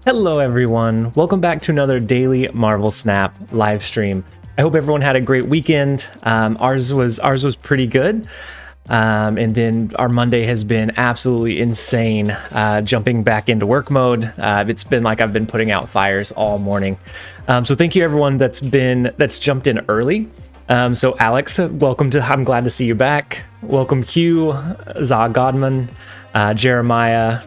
Hello everyone, welcome back to another daily Marvel Snap live stream. I hope everyone had a great weekend. Ours was pretty good. And then our Monday has been absolutely insane, jumping back into work mode. It's been like I've been putting out fires all morning. So thank you everyone that's jumped in early. So Alex, I'm glad to see you back. Welcome Hugh, Zah Godman, Jeremiah,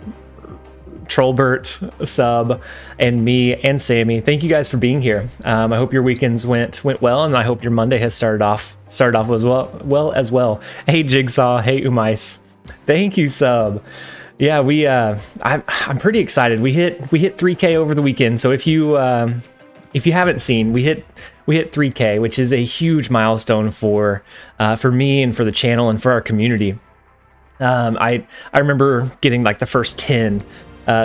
Trollbert, Sub, and me and Sammy. Thank you guys for being here. I hope your weekends went well, and I hope your Monday has started off as well. Hey Jigsaw, hey Umais. Thank you, Sub. Yeah, I'm pretty excited. We hit 3K over the weekend. So if you haven't seen, we hit 3K, which is a huge milestone for me and for the channel and for our community. I remember getting like the first 10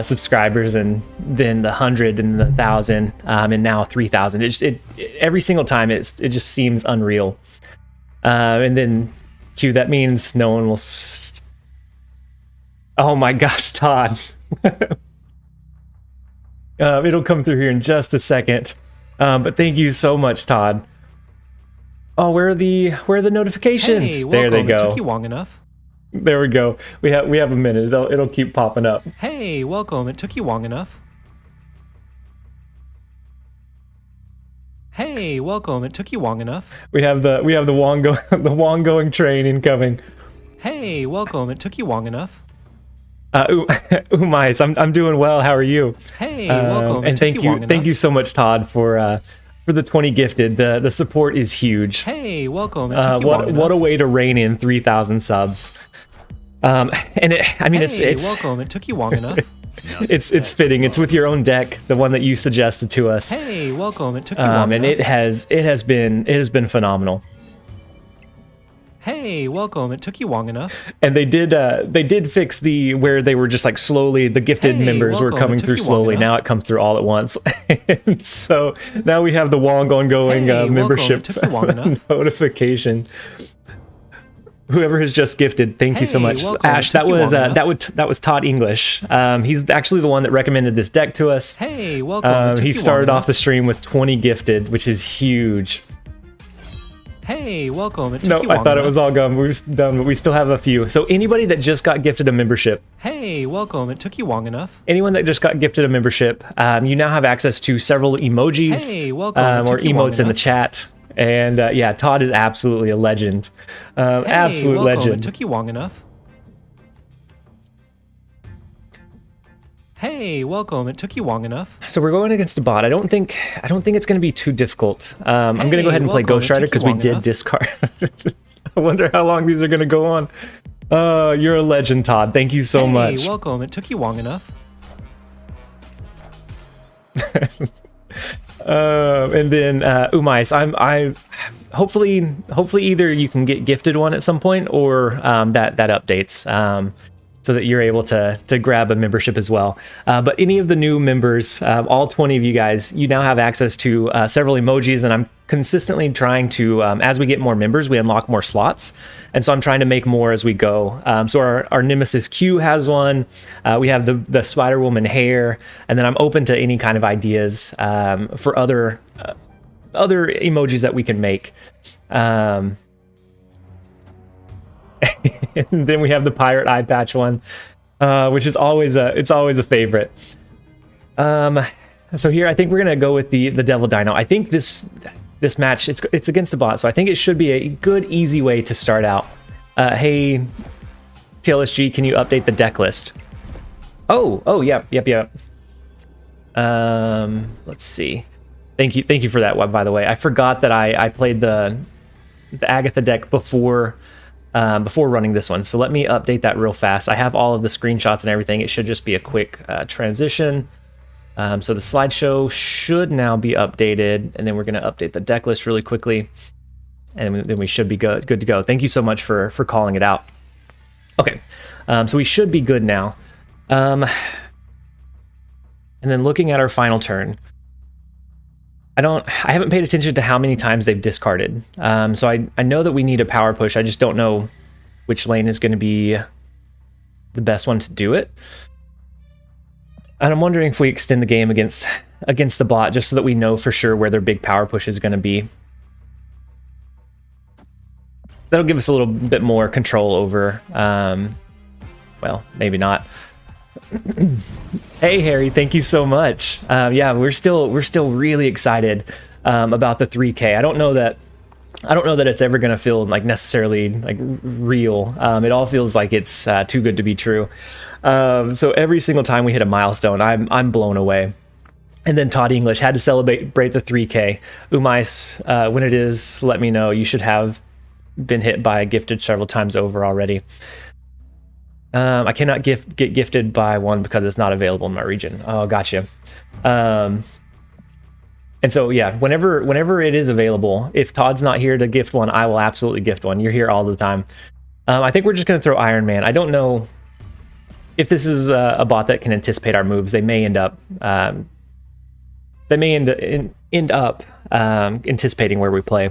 subscribers, and then the 100 and the 1,000, and now 3,000. Every single time it just seems unreal. And then Q, that means no one will. Oh my gosh, Todd. It'll come through here in just a second. But thank you so much, Todd. Oh, where are the notifications? Hey, there they go. It took you long enough. There we go. We have a minute. It'll keep popping up. Hey, welcome. It took you long enough. Hey, welcome. It took you long enough. We have the Wong going train incoming. Hey, welcome. It took you long enough. Umais, I'm doing well. How are you? Hey, welcome. And thank you so much, Todd, for the 20 gifted. The support is huge. Hey, welcome. It took you long enough. What a way to rein in 3,000 subs. And it's welcome. It took you long enough. It's fitting. It's with your own deck, the one that you suggested to us. Hey, welcome. It took you long and enough. it has been phenomenal. Hey, welcome. It took you long enough. And they did fix where they were just like slowly, the gifted members were coming through slowly. Now it comes through all at once. And so now we have the Wong ongoing membership notification. Whoever has just gifted, thank you so much, Ash. That was Todd English. He's actually the one that recommended this deck to us. Hey, welcome. He started off the stream with 20 gifted, which is huge. Hey, welcome. It took No, you I long thought enough. it was all gone. We were done, but we still have a few. So anybody that just got gifted a membership. Hey, welcome. It took you long enough. Anyone that just got gifted a membership, you now have access to several emojis, hey, welcome. Or emotes in the chat. And yeah, Todd is absolutely a legend. Absolute legend. It took you long enough. Hey, welcome. It took you long enough. So we're going against a bot. I don't think it's going to be too difficult. I'm going to go ahead and play Ghost Rider because we did discard. I wonder how long these are going to go on. You're a legend, Todd. Thank you so much. Hey, welcome. It took you long enough. And then Umais, I hopefully either you can get gifted one at some point, or that updates so that you're able to grab a membership as well. But any of the new members, all 20 of you guys, you now have access to several emojis, and I'm consistently trying to, as we get more members, we unlock more slots, and so I'm trying to make more as we go. So our Nemesis Q has one. We have the Spider Woman hair, and then I'm open to any kind of ideas for other emojis that we can make. And then we have the pirate eye patch one, which is always a favorite. So here I think we're gonna go with the Devil Dino. I think this match it's against the bot, so I think it should be a good easy way to start out. Hey TLSG, can you update the deck list? Oh yep. Let's see. Thank you for that, by the way. I forgot that I played the Agatha deck before running this one, so let me update that real fast. I have all of the screenshots and everything. It should just be a quick transition. So the slideshow should now be updated, and then we're going to update the deck list really quickly, and then we should be good to go. Thank you so much for calling it out. Okay, so we should be good now. And then looking at our final turn, I haven't paid attention to how many times they've discarded. So I know that we need a power push. I just don't know which lane is going to be the best one to do it. And I'm wondering if we extend the game against the bot, just so that we know for sure where their big power push is going to be. That'll give us a little bit more control over, well, maybe not. Hey Harry, thank you so much. Yeah, we're still really excited about the 3K. I don't know that it's ever going to feel like necessarily like real. It all feels like it's too good to be true. So every single time we hit a milestone, I'm blown away. And then Todd English had to celebrate the 3K. Umais, when it is, let me know. You should have been hit by a gifted several times over already. I cannot get gifted by one because it's not available in my region. Oh, gotcha. And so yeah, whenever it is available, if Todd's not here to gift one, I will absolutely gift one. You're here all the time. I think we're just going to throw Iron Man. I don't know if this is a bot that can anticipate our moves. They may end up anticipating where we play.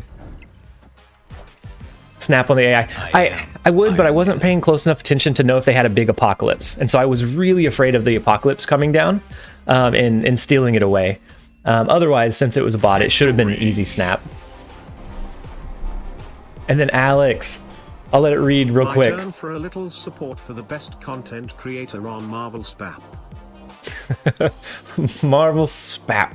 Snap on the AI. I would, but I wasn't paying close enough attention to know if they had a big apocalypse, and so I was really afraid of the apocalypse coming down and stealing it away. Otherwise, since it was a bot, it should have been an easy snap. And then Alex, I'll let it read real quick. My turn for a little support for the best content creator on Marvel Spap. Marvel Spap.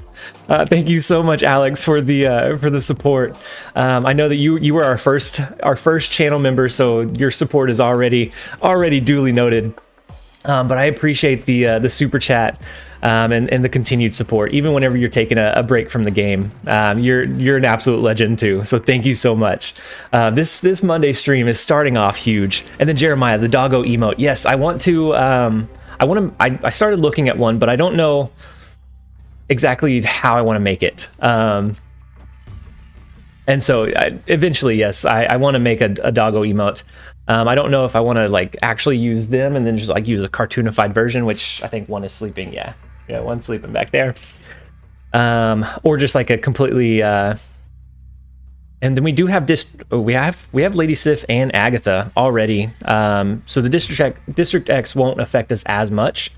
Thank you so much, Alex, for the support. I know that you were our first channel member, so your support is already duly noted. But I appreciate the super chat and the continued support, even whenever you're taking a break from the game. You're an absolute legend too. So thank you so much. This Monday stream is starting off huge. And then Jeremiah, the doggo emote. Yes, I want to. I started looking at one, but I don't know exactly how I want to make it. And so eventually, yes, I want to make a doggo emote. I don't know if I want to like actually use them and then just like use a cartoonified version, which I think one is sleeping. Yeah, one's sleeping back there. Or just like a completely. And then we do have we have Lady Sif and Agatha already. So the District X won't affect us as much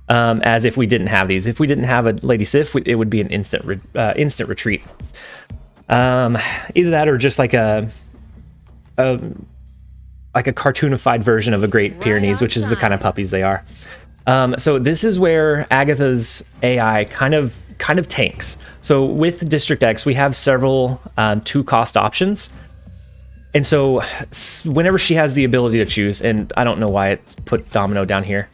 as if we didn't have these. If we didn't have a Lady Sif, it would be an instant retreat. Either that or just like a cartoonified version of a Great Pyrenees, which is the kind of puppies they are. So this is where Agatha's AI kind of tanks. So with District X, we have several 2-cost options. And so whenever she has the ability to choose, and I don't know why it's put Domino down here.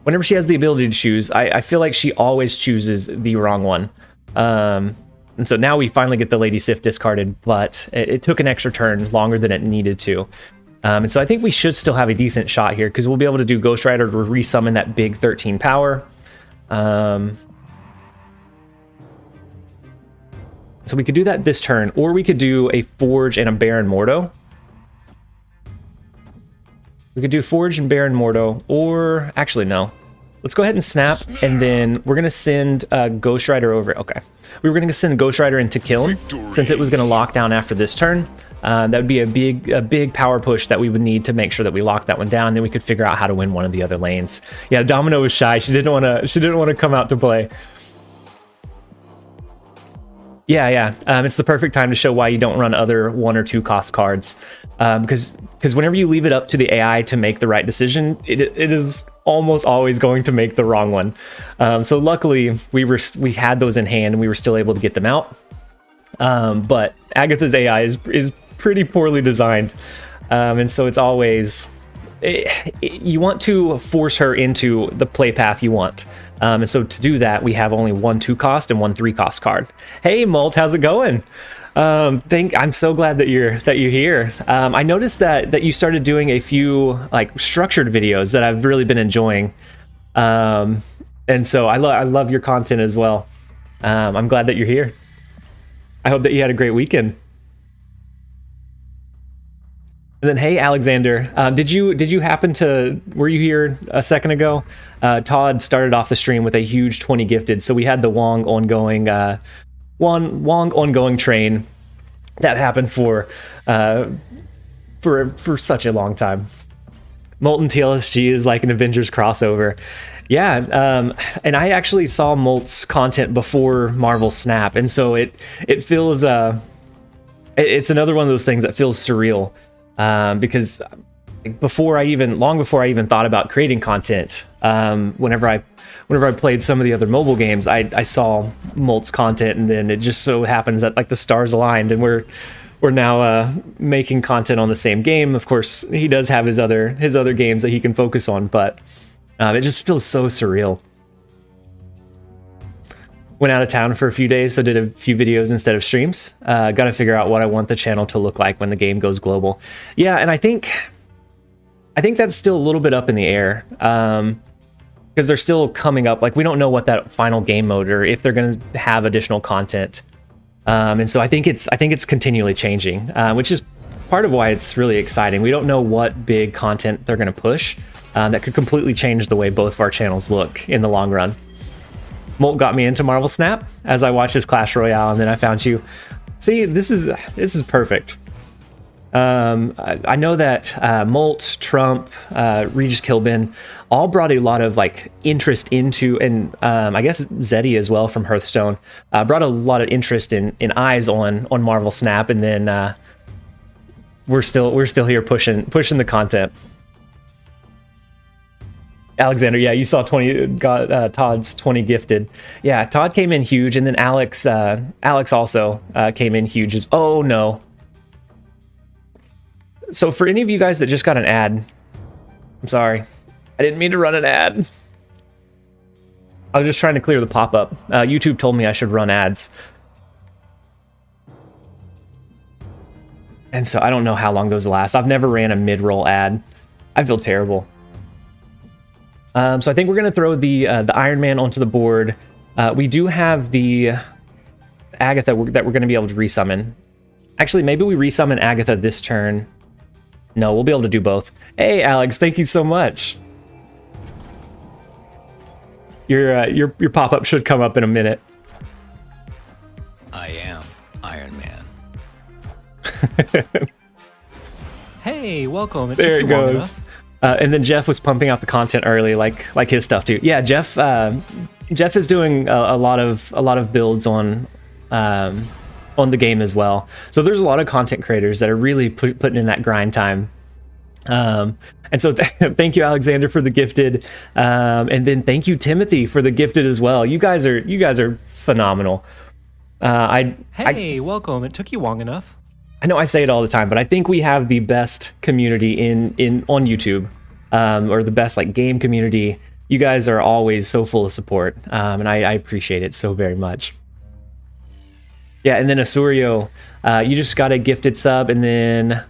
Whenever she has the ability to choose, I feel like she always chooses the wrong one. And so now we finally get the Lady Sif discarded, but it took an extra turn longer than it needed to. And so I think we should still have a decent shot here because we'll be able to do Ghost Rider to resummon that big 13 power. So we could do that this turn, or we could do a Forge and a Baron Mordo. We could do Forge and Baron Mordo, or actually no. Let's go ahead and snap, and then we're gonna send Ghost Rider over. Okay, we were gonna send Ghost Rider into Kiln since it was gonna lock down after this turn. That would be a big power push that we would need to make sure that we lock that one down. Then we could figure out how to win one of the other lanes. Yeah, Domino was shy. She didn't want to come out to play. Yeah. It's the perfect time to show why you don't run other 1 or 2 cost cards, because whenever you leave it up to the AI to make the right decision, it is almost always going to make the wrong one. So luckily we had those in hand and we were still able to get them out. But Agatha's AI is pretty poorly designed, and so it's always you want to force her into the play path you want. And so to do that, we have only 1 2-cost and 1 3-cost card. Hey, Molt, how's it going? I'm so glad that you're here. I noticed that you started doing a few like structured videos that I've really been enjoying. And so I love your content as well. I'm glad that you're here. I hope that you had a great weekend. And then, hey, Alexander, did you happen to, were you here a second ago? Todd started off the stream with a huge 20 gifted, so we had the Wong ongoing train that happened for such a long time. Molten TLSG is like an Avengers crossover. Yeah, and I actually saw Molt's content before Marvel Snap, and so it feels it's another one of those things that feels surreal, because long before I even thought about creating content, whenever I played some of the other mobile games, I saw Molt's content, and then it just so happens that like the stars aligned, and we're now making content on the same game. Of course, he does have his other games that he can focus on, but it just feels so surreal. Went out of town for a few days, so did a few videos instead of streams. Got to figure out what I want the channel to look like when the game goes global. Yeah, and I think that's still a little bit up in the air, because they're still coming up. Like, we don't know what that final game mode, or if they're going to have additional content. And so I think it's continually changing, which is part of why it's really exciting. We don't know what big content they're going to push that could completely change the way both of our channels look in the long run. Molt got me into Marvel Snap as I watched his Clash Royale, and then I found you. See, this is perfect. I know that Molt, Trump, Regis Kilbin all brought a lot of like interest into, and I guess Zeddy as well from Hearthstone brought a lot of interest in eyes on Marvel Snap, and then we're still here pushing the content. Alexander, yeah, you saw 20, got Todd's 20 gifted. Yeah, Todd came in huge, and then Alex also came in huge. Oh no. So for any of you guys that just got an ad, I'm sorry. I didn't mean to run an ad. I was just trying to clear the pop-up. YouTube told me I should run ads. And so I don't know how long those last. I've never ran a mid-roll ad. I feel terrible. So I think we're going to throw the Iron Man onto the board. We do have the Agatha that we're going to be able to resummon. Actually, maybe we resummon Agatha this turn. No, we'll be able to do both. Hey, Alex, thank you so much. Your pop-up should come up in a minute. I am Iron Man. Hey, welcome. There it goes. And then Jeff was pumping out the content early, like his stuff too. Yeah, Jeff is doing a lot of builds on the game as well. So there's a lot of content creators that are really putting in that grind time. And so thank you, Alexander, for the gifted, and then thank you, Timothy, for the gifted as well. You guys are phenomenal. Hey, welcome. It took you long enough. I know I say it all the time, but I think we have the best community on YouTube, or the best like game community. You guys are always so full of support, and I appreciate it so very much. Yeah, and then Asurio, you just got a gifted sub, and then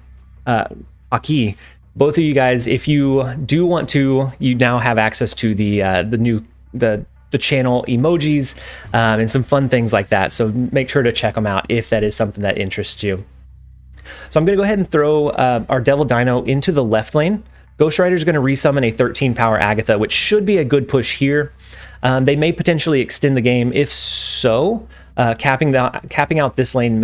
Aki, both of you guys, if you do want to, you now have access to the channel emojis and some fun things like that. So make sure to check them out if that is something that interests you. So I'm going to go ahead and throw our Devil Dino into the left lane. Ghost Rider's going to resummon a 13 power Agatha, which should be a good push here. They may potentially extend the game. If so, capping out this lane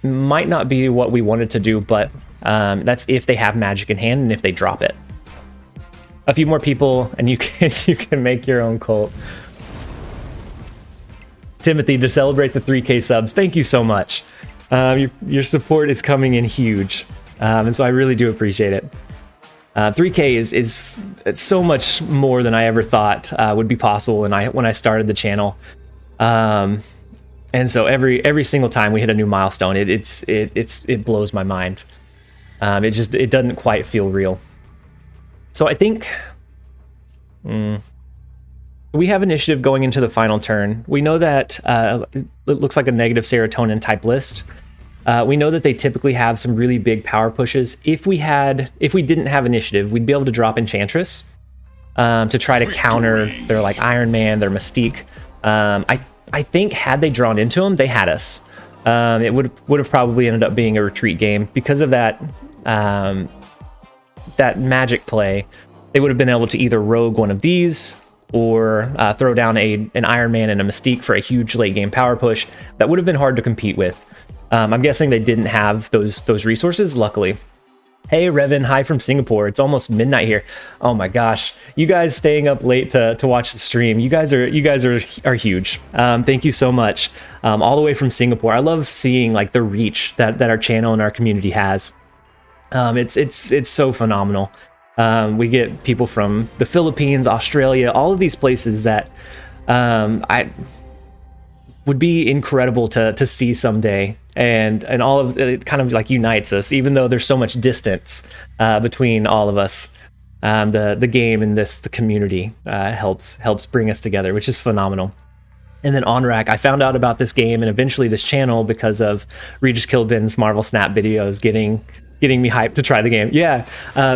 might not be what we wanted to do, but that's if they have magic in hand and if they drop it. A few more people, and you can make your own cult. Timothy, to celebrate the 3K subs, thank you so much. Your support is coming in huge, and so I really do appreciate it. 3K is it's so much more than I ever thought would be possible when I started the channel, and so every single time we hit a new milestone, it blows my mind. It doesn't quite feel real. So I think we have initiative going into the final turn. We know that it looks like a negative serotonin type list. We know that they typically have some really big power pushes. If we didn't have initiative, we'd be able to drop Enchantress to try to counter their like Iron Man, their Mystique. I think had they drawn into them, they had us. It would have probably ended up being a retreat game because of that that magic play. They would have been able to either rogue one of these or throw down an Iron Man and a Mystique for a huge late game power push. That would have been hard to compete with. I'm guessing they didn't have those resources, luckily. Hey Revan, hi from Singapore. It's almost midnight here. Oh my gosh, you guys staying up late to watch the stream. You guys are huge. Thank you so much. All the way from Singapore. I love seeing like the reach that our channel and our community has. It's so phenomenal. We get people from the Philippines, Australia, all of these places that I would be incredible to see someday. And all of it kind of like unites us, even though there's so much distance between all of us. The game and the community helps bring us together, which is phenomenal. And then OnRack, I found out about this game and eventually this channel because of Regis Kilbin's Marvel Snap videos getting me hyped to try the game. Yeah.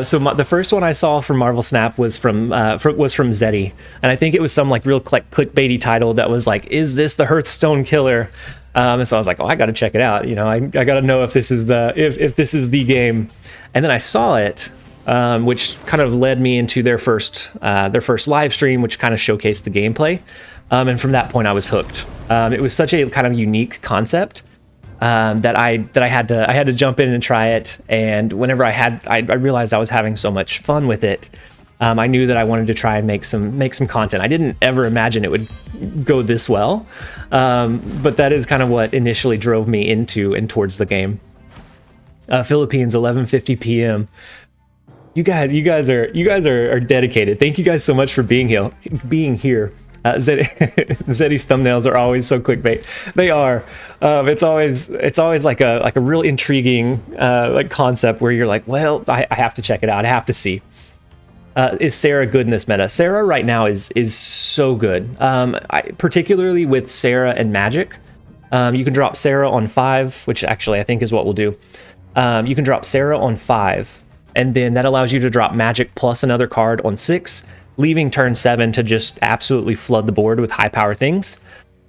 So the first one I saw from Marvel Snap was from Zeddy, and I think it was some like real clickbaity title that was like, "Is this the Hearthstone killer?" And so I was like, "Oh, I got to check it out. You know, I got to know if this is if this is the game." And then I saw it, which kind of led me into their first live stream, which kind of showcased the gameplay. And from that point, I was hooked. It was such a kind of unique concept. That I had to jump in and try it, and whenever I realized I was having so much fun with it, I knew that I wanted to try and make some content. I didn't ever imagine it would go this well, but that is kind of what initially drove me into and towards the game. Philippines, 11:50 p.m. You guys are dedicated. Thank you guys so much for being here. Zeddy's thumbnails are always so clickbait. They are. It's always like a real intriguing like concept where you're like, well, I have to check it out. I have to see. Is Sarah good in this meta? Sarah right now is so good. Particularly with Sarah and Magic. You can drop Sarah on 5, which actually I think is what we'll do. You can drop Sarah on 5, and then that allows you to drop Magic plus another card on 6. Leaving turn 7 to just absolutely flood the board with high power things.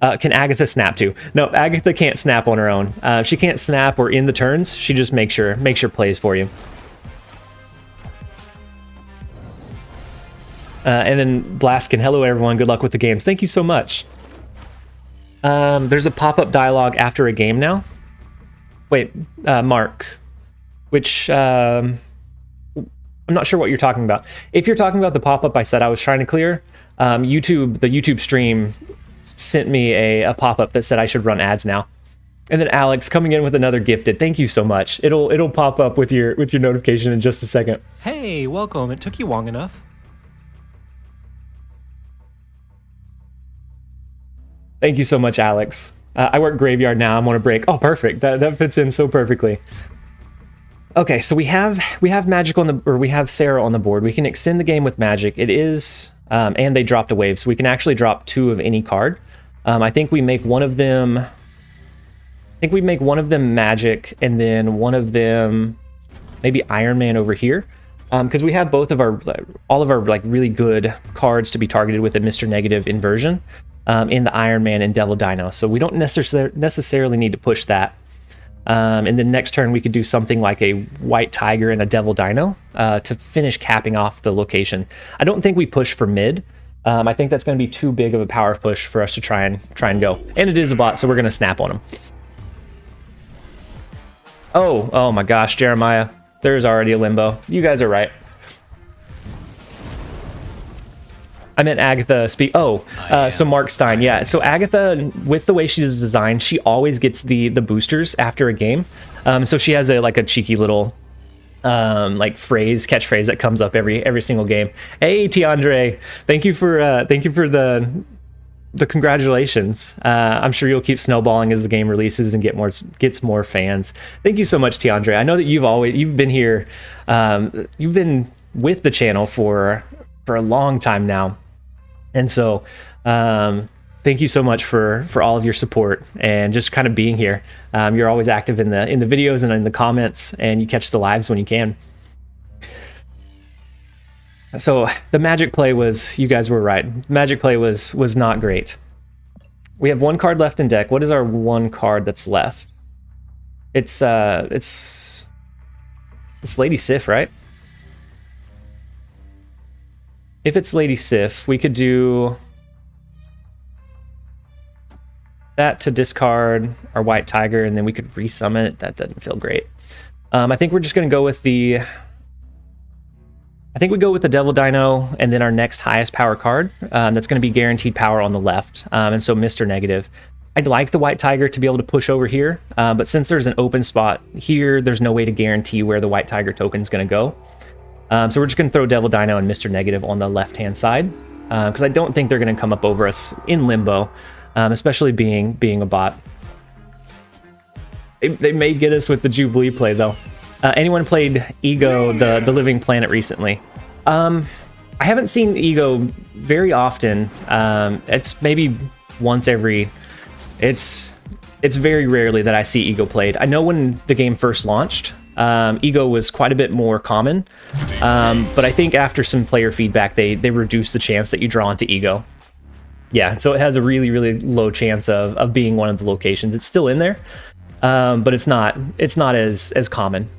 Can Agatha snap too? No, Agatha can't snap on her own. She can't snap or in the turns. She just makes sure plays for you. And then Blaskin, hello everyone. Good luck with the games. Thank you so much. There's a pop-up dialogue after a game now. Wait, Mark, which I'm not sure what you're talking about. If you're talking about the pop-up I said I was trying to clear, the YouTube stream sent me a pop-up that said I should run ads now. And then Alex coming in with another gifted. Thank you so much. It'll pop up with your notification in just a second. Hey, welcome. It took you long enough. Thank you so much, Alex. I work graveyard now. I'm on a break. Oh, perfect. That fits in so perfectly. Okay, so we have Magic we have Sarah on the board. We can extend the game with Magic. It is, and they dropped a wave, so we can actually drop 2 of any card. I think we make one of them. Magic, and then one of them maybe Iron Man over here, because we have all of our like really good cards to be targeted with a Mr. Negative inversion in the Iron Man and Devil Dino. So we don't necessarily need to push that. And then next turn we could do something like a White Tiger and a Devil Dino to finish capping off the location. I don't think we push for mid. I think that's going to be too big of a power push for us to try and go. And it is a bot, so we're going to snap on him. Oh my gosh, Jeremiah. There's already a limbo. You guys are right. I meant Agatha so Mark Stein, yeah. So Agatha, with the way she's designed, she always gets the boosters after a game. So she has a cheeky little like catchphrase that comes up every single game. Hey Tiandre, thank you for the congratulations. I'm sure you'll keep snowballing as the game releases and gets more fans. Thank you so much, Tiandre. I know that you've been here, you've been with the channel for a long time now. And so thank you so much for all of your support and just kind of being here. You're always active in the videos and in the comments, and you catch the lives when you can. So the Magic play was, you guys were right. Magic play was not great. We have 1 card left in deck. What is our 1 card that's left? It's Lady Sif, right? If it's Lady Sif, we could do that to discard our White Tiger, and then we could resummon it. That doesn't feel great. I think we're just going to go with the... I think we go with the Devil Dino and then our next highest power card. That's going to be guaranteed power on the left. And so Mr. Negative. I'd like the White Tiger to be able to push over here, but since there's an open spot here, there's no way to guarantee where the White Tiger token is going to go. So we're just going to throw Devil Dino and Mr. Negative on the left-hand side, because I don't think they're going to come up over us in limbo, especially being a bot. They may get us with the Jubilee play, though. Anyone played Ego, the Living Planet, recently? I haven't seen Ego very often. It's maybe once every... It's very rarely that I see Ego played. I know when the game first launched, Ego was quite a bit more common, but I think after some player feedback, they reduced the chance that you draw into Ego. Yeah, so it has a really, really low chance of being one of the locations. It's still in there, but it's not as common.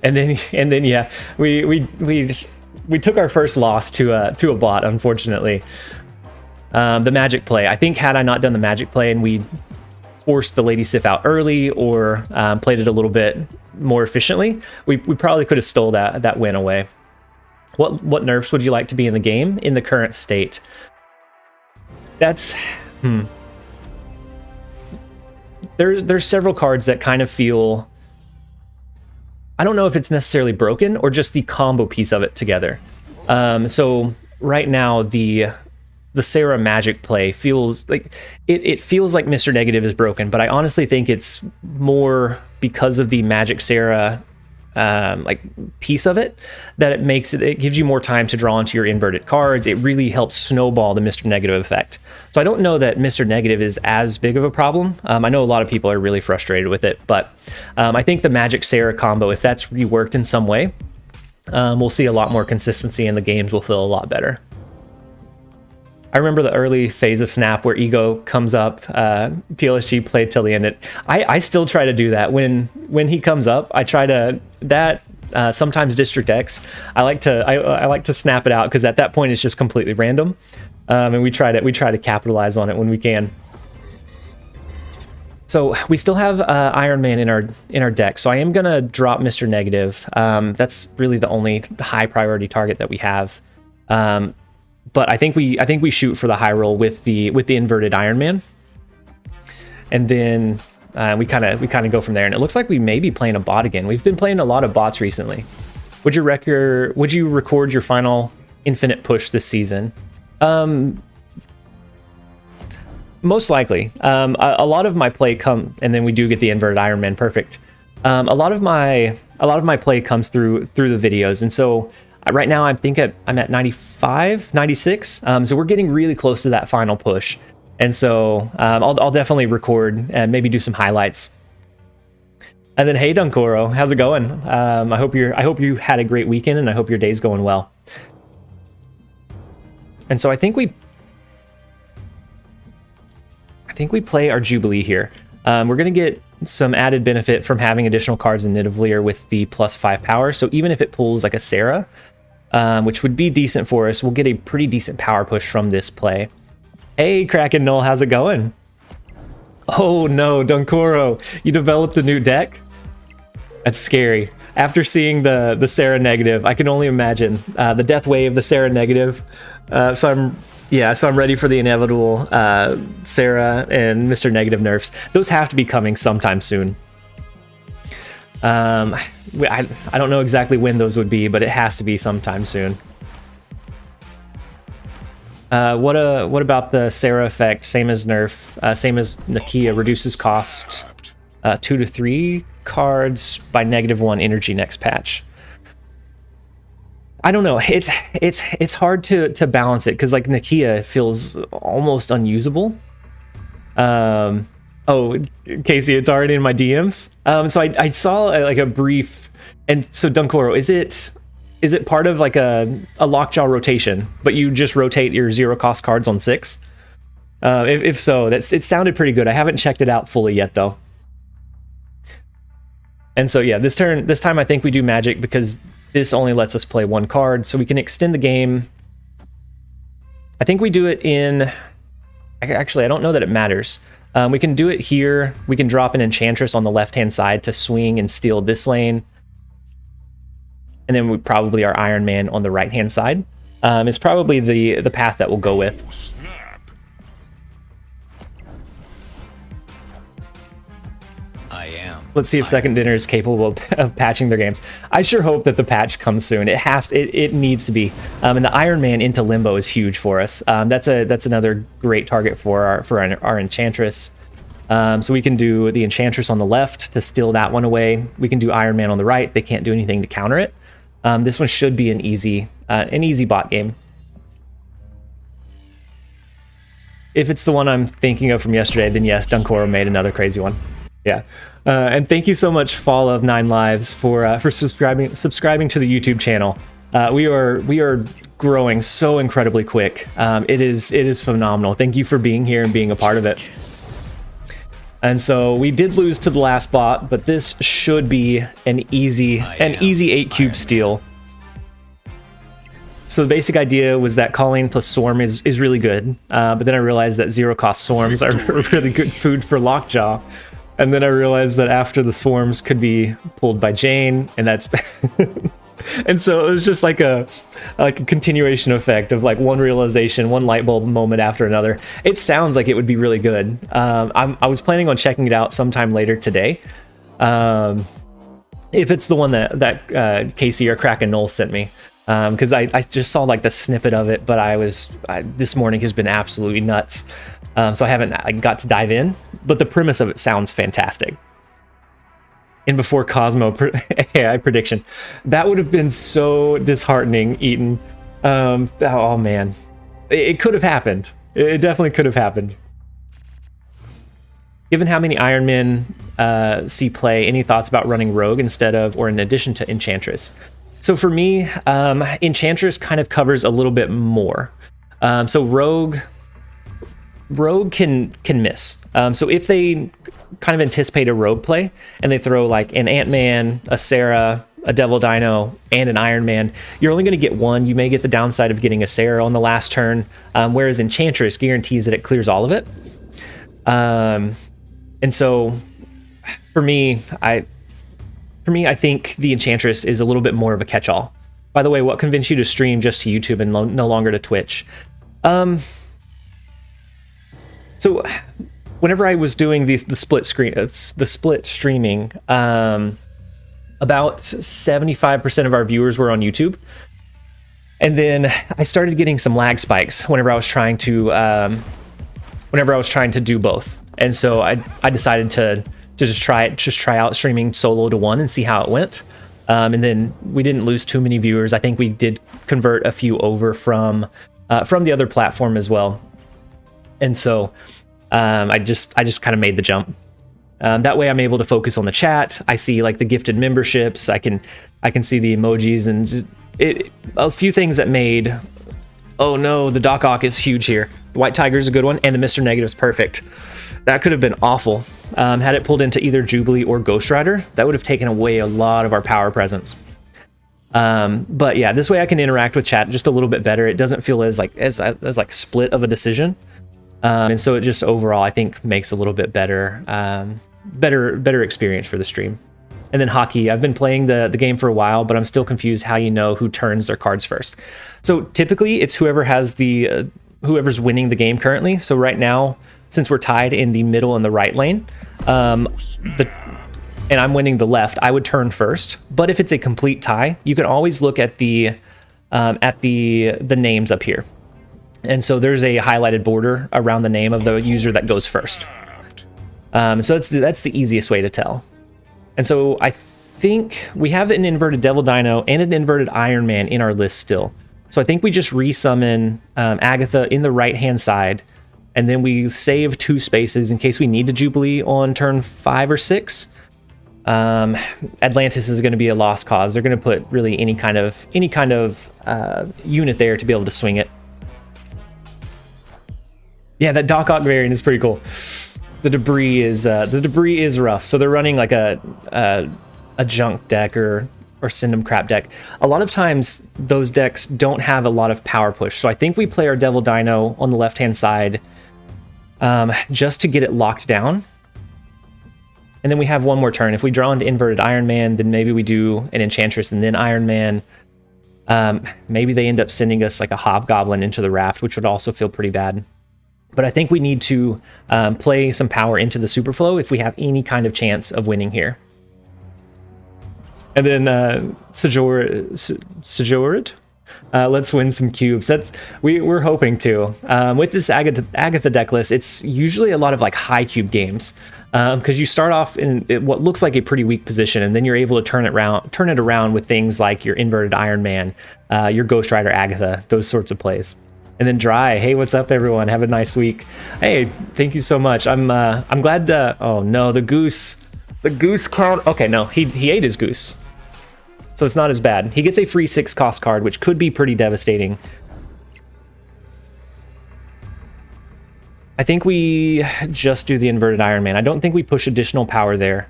And then yeah, we took our first loss to a bot, unfortunately. The magic play. I think had I not done the magic play and we forced the Lady Sif out early or played it a little bit more efficiently, we probably could have stole that win away. What nerfs would you like to be in the game in the current state? That's there's several cards that kind of feel, I don't know if it's necessarily broken or just the combo piece of it together. So right now the Sarah magic play feels like it feels like Mr. Negative is broken, but I honestly think it's more because of the magic Sarah like piece of it that it gives you more time to draw into your inverted cards. It really helps snowball the Mr. Negative effect. So I don't know that Mr. Negative is as big of a problem. I know a lot of people are really frustrated with it, but I think the magic Sarah combo, if that's reworked in some way, we'll see a lot more consistency and the games will feel a lot better. I remember the early phase of Snap where Ego comes up, TLSG played till the end. I still try to do that. When he comes up, I try to, sometimes District X, I like to snap it out because at that point it's just completely random. And we try to capitalize on it when we can. So we still have Iron Man in our deck. So I am gonna drop Mr. Negative. That's really the only high priority target that we have. But I think we shoot for the high roll with the inverted Iron Man, and then we kind of go from there. And it looks like we may be playing a bot again. We've been playing a lot of bots recently. Would you record your final infinite push this season? Most likely. A lot of my play and then we do get the inverted Iron Man. Perfect. A lot of my play comes through the videos, and so. Right now, I'm at 95, 96, so we're getting really close to that final push. And so I'll definitely record and maybe do some highlights. And then, hey, Dunkoro, how's it going? I hope you had a great weekend, and I hope your day's going well. And so I think we play our Jubilee here. We're gonna get some added benefit from having additional cards in Nidavellir with the +5 power. So even if it pulls like a Sarah, which would be decent for us, we'll get a pretty decent power push from this play. Hey, Kraken Null, how's it going? Oh no, Dunkoro, you developed a new deck? That's scary. After seeing the Sarah negative, I can only imagine the death wave, the Sarah negative. So I'm ready for the inevitable Sarah and Mr. Negative nerfs. Those have to be coming sometime soon. I don't know exactly when those would be, but it has to be sometime soon. What about the Sarah effect? Same as nerf, same as Nakia, reduces cost 2 to 3 cards by -1 energy next patch. I don't know. It's hard to balance it because like Nakia feels almost unusable. Oh, Casey, it's already in my DMs. So I saw like a brief, and so Dunkoro, is it part of like a lockjaw rotation, but you just rotate your 0 cost cards on 6? If so, it sounded pretty good. I haven't checked it out fully yet though. And so yeah, this time I think we do magic because this only lets us play 1 card, so we can extend the game. I think we do it in, actually I don't know that it matters. We can do it here. We can drop an Enchantress on the left-hand side to swing and steal this lane. and then we probably our Iron Man on the right-hand side. Is probably the path that we'll go with. I am. Let's see if Second Dinner is capable of patching their games. I sure hope that the patch comes soon. It needs to be. And the Iron Man into Limbo is huge for us. That's another great target for our Enchantress. So we can do the Enchantress on the left to steal that one away. We can do Iron Man on the right. They can't do anything to counter it. This one should be an easy bot game. If it's the one I'm thinking of from yesterday, then yes, Dunkoro made another crazy one. Yeah. And thank you so much, Fall of 9 Lives, for subscribing to the YouTube channel. We are growing so incredibly quick. It is phenomenal. Thank you for being here and being a part of it. And so we did lose to the last bot, but this should be an easy 8-cube steal. So the basic idea was that Calling plus Swarm is really good, but then I realized that zero-cost Swarms are really good food for Lockjaw. And then I realized that after the Swarms could be pulled by Jane, and that's... And so it was just like a continuation effect of like one realization, one light bulb moment after another. It sounds like it would be really good. I was planning on checking it out sometime later today. If it's the one that Casey or Kraken Knoll sent me. Because I just saw like the snippet of it, but this morning has been absolutely nuts. So I haven't got to dive in, but the premise of it sounds fantastic. And before Cosmo AI prediction, that would have been so disheartening, Eaton. Oh man, it could have happened. It definitely could have happened. Given how many Iron Men see play, any thoughts about running Rogue instead of or in addition to Enchantress? So for me, Enchantress kind of covers a little bit more. So Rogue can miss. So if they kind of anticipate a Rogue play and they throw like an Ant-Man, a Sarah, a Devil Dino, and an Iron Man, you're only going to get one. You may get the downside of getting a Sarah on the last turn, whereas Enchantress guarantees that it clears all of it. And so for me, I think the Enchantress is a little bit more of a catch-all. By the way, what convinced you to stream just to YouTube and no longer to Twitch? So whenever I was doing the split streaming, about 75% of our viewers were on YouTube, and then I started getting some lag spikes whenever I was trying to do both, and so I decided to just try out streaming solo to one and see how it went. And then we didn't lose too many viewers. I think we did convert a few over from the other platform as well. And so I just kind of made the jump. That way I'm able to focus on the chat. I see like the gifted memberships. I can see the emojis and just, a few things that made. Oh no, the Doc Ock is huge here. The White Tiger is a good one, and the Mr. Negative is perfect. That could have been awful. Had it pulled into either Jubilee or Ghost Rider, that would have taken away a lot of our power presence. But yeah, this way I can interact with chat just a little bit better. It doesn't feel as like split of a decision. And so it just overall, I think, makes a little bit better experience for the stream. And then hockey, I've been playing the game for a while, but I'm still confused how you know who turns their cards first. So typically it's whoever has whoever's winning the game currently. So right now, since we're tied in the middle and the right lane, and I'm winning the left, I would turn first. But if it's a complete tie, you can always look at the names up here. And so there's a highlighted border around the name of the user that goes first. So that's the easiest way to tell. And so I think we have an inverted Devil Dino and an inverted Iron Man in our list still. So I think we just resummon Agatha in the right-hand side, and then we save 2 spaces in case we need to Jubilee on turn 5 or 6. Atlantis is going to be a lost cause. They're going to put really any kind of unit there to be able to swing it. Yeah, that Doc Ock variant is pretty cool. The debris is rough. So they're running like a junk deck or send them crap deck. A lot of times those decks don't have a lot of power push. So I think we play our Devil Dino on the left hand side just to get it locked down. And then we have one more turn. If we draw into Inverted Iron Man, then maybe we do an Enchantress and then Iron Man. Maybe they end up sending us like a Hobgoblin into the raft, which would also feel pretty bad. But I think we need to play some power into the Superflow if we have any kind of chance of winning here. And then Sejorid, let's win some cubes. We're hoping to. With this Agatha deck list, it's usually a lot of like high cube games. Because you start off in what looks like a pretty weak position, and then you're able to turn it around with things like your Inverted Iron Man, your Ghost Rider Agatha, those sorts of plays. And then Dry, hey, what's up, everyone? Have a nice week. Hey, thank you so much. I'm glad. Oh no, the goose count. Okay, no, he ate his goose, so it's not as bad. He gets a free 6 cost card, which could be pretty devastating. I think we just do the Inverted Iron Man. I don't think we push additional power there.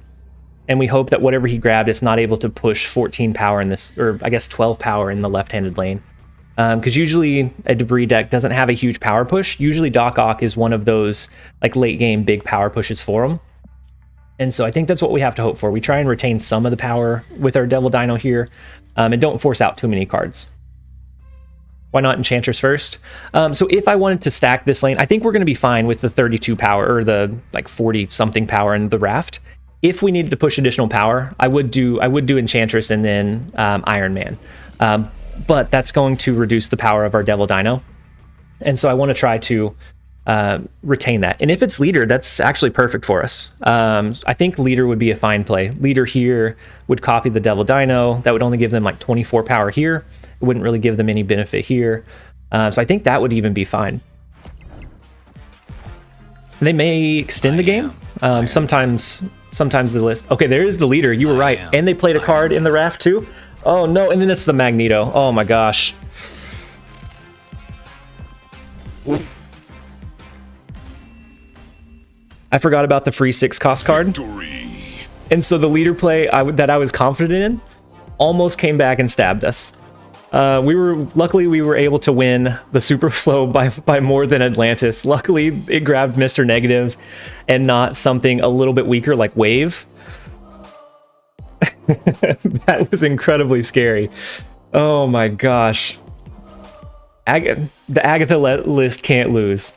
And we hope that whatever he grabbed, it's not able to push 14 power in this, or I guess 12 power in the left-handed lane. Because usually a Debris deck doesn't have a huge power push. Usually Doc Ock is one of those like late-game big power pushes for him. And so I think that's what we have to hope for. We try and retain some of the power with our Devil Dino here, and don't force out too many cards. Why not Enchantress first? So if I wanted to stack this lane, I think we're going to be fine with the 32 power or the like 40 something power in the raft. If we needed to push additional power, I would do Enchantress and then Iron Man. But that's going to reduce the power of our Devil Dino. And so I want to try to retain that. And if it's Leader, that's actually perfect for us. I think Leader would be a fine play. Leader here would copy the Devil Dino. That would only give them like 24 power here. It wouldn't really give them any benefit here. So I think that would even be fine. They may extend the game. Sometimes the list. Okay, there is the Leader. You were right. And they played a card in the raft too. Oh no, and then it's the Magneto. Oh my gosh. I forgot about the free 6 cost card. Victory. And so the Leader play that I was confident in almost came back and stabbed us. Luckily we were able to win the Superflow by more than Atlantis. Luckily it grabbed Mr. Negative and not something a little bit weaker like Wave. That was incredibly scary. Oh my gosh. The Agatha list can't lose.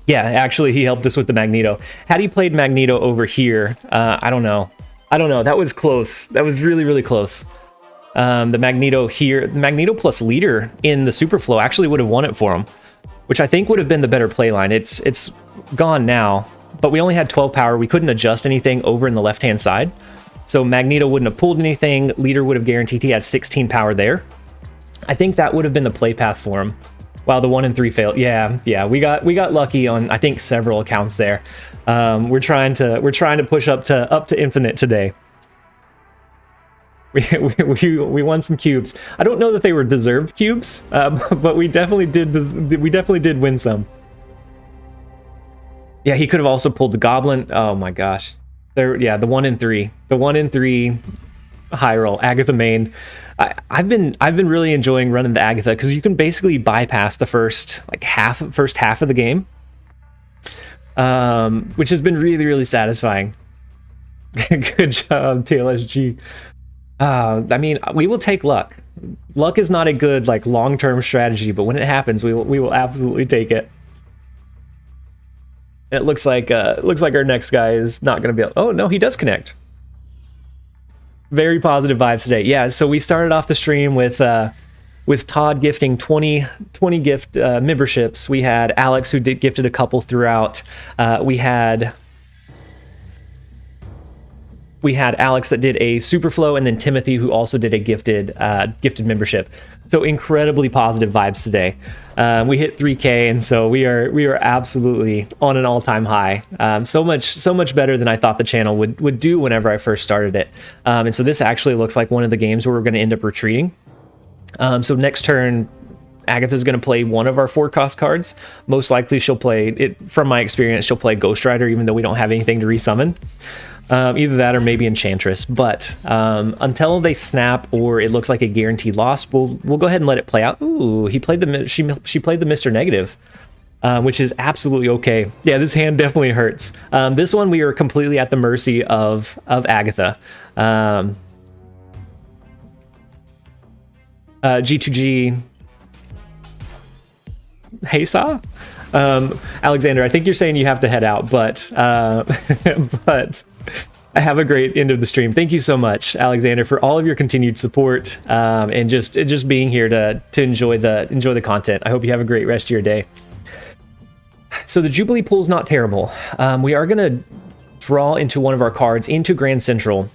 Yeah, actually he helped us with the Magneto. Had he played Magneto over here, I don't know. That was close. That was really, really close. The Magneto here, Magneto plus Leader in the Superflow actually would have won it for him, which I think would have been the better play line. It's gone now, but we only had 12 power. We couldn't adjust anything over in the left-hand side. So Magneto wouldn't have pulled anything. Leader would have guaranteed he had 16 power there. I think that would have been the play path for him. Wow, the 1 and 3 failed. Yeah, we got lucky on I think several accounts there. We're trying to push up to infinite today. We won some cubes. I don't know that they were deserved cubes, but we definitely did win some. Yeah, he could have also pulled the Goblin. Oh my gosh. The 1 and 3. The 1 and 3 high roll, Agatha main. I've been really enjoying running the Agatha because you can basically bypass the first half of the game, which has been really, really satisfying. Good job, TLSG. I mean, we will take luck. Luck is not a good long-term strategy, but when it happens, we will absolutely take it. And it looks like our next guy is not going to be able. Oh no, he does connect. Very positive vibes today. Yeah, so we started off the stream with Todd gifting 20 gift memberships. We had Alex who gifted a couple throughout. We had Alex that did a Superflow, and then Timothy who also did a gifted membership. So incredibly positive vibes today. We hit 3K, and so we are absolutely on an all-time high. So much better than I thought the channel would do whenever I first started it. And so this actually looks like one of the games where we're going to end up retreating. So next turn, Agatha's going to play one of our 4 cost cards. Most likely she'll play it. From my experience, she'll play Ghost Rider, even though we don't have anything to resummon. Either that or maybe Enchantress, but until they snap or it looks like a guaranteed loss, we'll go ahead and let it play out. Ooh, she played the Mr. Negative. which is absolutely okay. Yeah, this hand definitely hurts. This one we are completely at the mercy of Agatha. G2G. Hey, Saw? Alexander, I think you're saying you have to head out, but but have a great end of the stream. Thank you so much, Alexander, for all of your continued support, and just being here to enjoy the content. I hope you have a great rest of your day. So the Jubilee pool's not terrible. We are gonna draw into one of our cards into Grand Central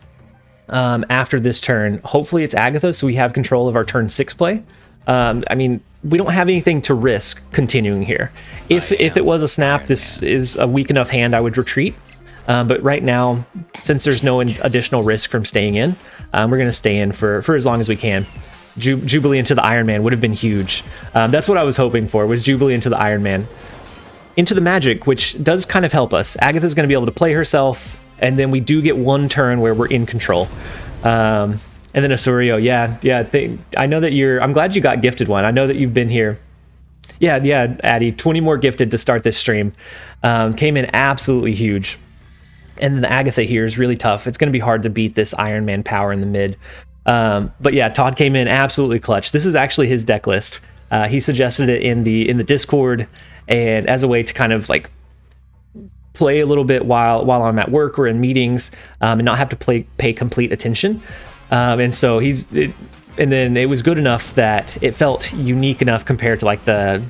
after this turn. Hopefully it's Agatha, so we have control of our turn 6 play. I mean, we don't have anything to risk continuing here. If it was a snap, this is a weak enough hand I would retreat. But right now, since there's no additional risk from staying in, we're going to stay in for as long as we can. Jubilee into the Iron Man would have been huge. That's what I was hoping for, was Jubilee into the Iron Man. Into the Magic, which does kind of help us. Agatha's going to be able to play herself, and then we do get one turn where we're in control. And then Asurio, yeah. I know that I'm glad you got gifted one. I know that you've been here. Yeah, Addy, 20 more gifted to start this stream. Came in absolutely huge. And then the Agatha here is really tough. It's going to be hard to beat this Iron Man power in the mid. But yeah, Todd came in absolutely clutch. This is actually his deck list. He suggested it in the Discord, and as a way to kind of like play a little bit while I'm at work or in meetings, and not have to pay complete attention. And so and then it was good enough that it felt unique enough compared to like the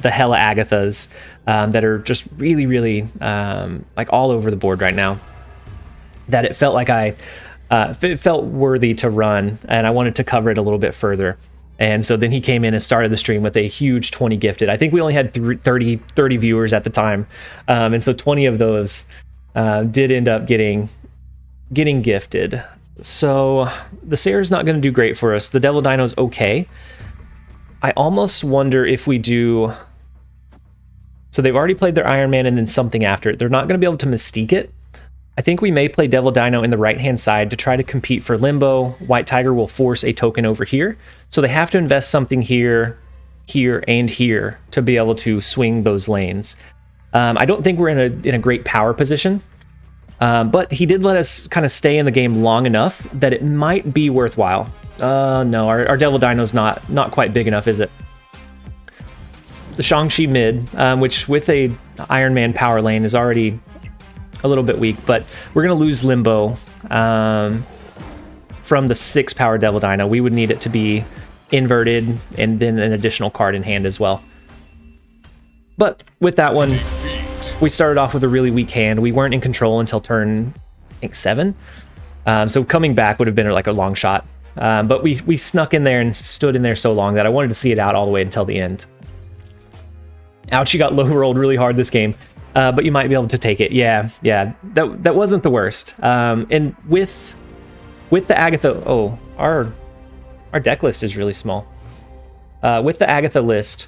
hella Agathas that are just really, really like all over the board right now, that it felt like it felt worthy to run, and I wanted to cover it a little bit further. And so then he came in and started the stream with a huge 20 gifted. I think we only had 30 viewers at the time. And so 20 of those did end up getting gifted. So the Sarah's not going to do great for us. The Devil Dino's okay. I almost wonder if we do... So they've already played their Iron Man and then something after it. They're not going to be able to Mystique it. I think we may play Devil Dino in the right-hand side to try to compete for Limbo. White Tiger will force a token over here. So they have to invest something here, here, and here to be able to swing those lanes. I don't think we're in a great power position. But he did let us kind of stay in the game long enough that it might be worthwhile. No, our Devil Dino's not quite big enough, is it? The Shang-Chi mid, which with a Iron Man power lane is already a little bit weak, but we're going to lose Limbo from the 6 power Devil Dino. We would need it to be inverted and then an additional card in hand as well. But with that one, we started off with a really weak hand. We weren't in control until turn, I think, 7. So coming back would have been like a long shot. But we snuck in there and stood in there so long that I wanted to see it out all the way until the end. Ouch, you got low rolled really hard this game. But you might be able to take it. Yeah, that wasn't the worst. And with the Agatha, our deck list is really small. With the Agatha list,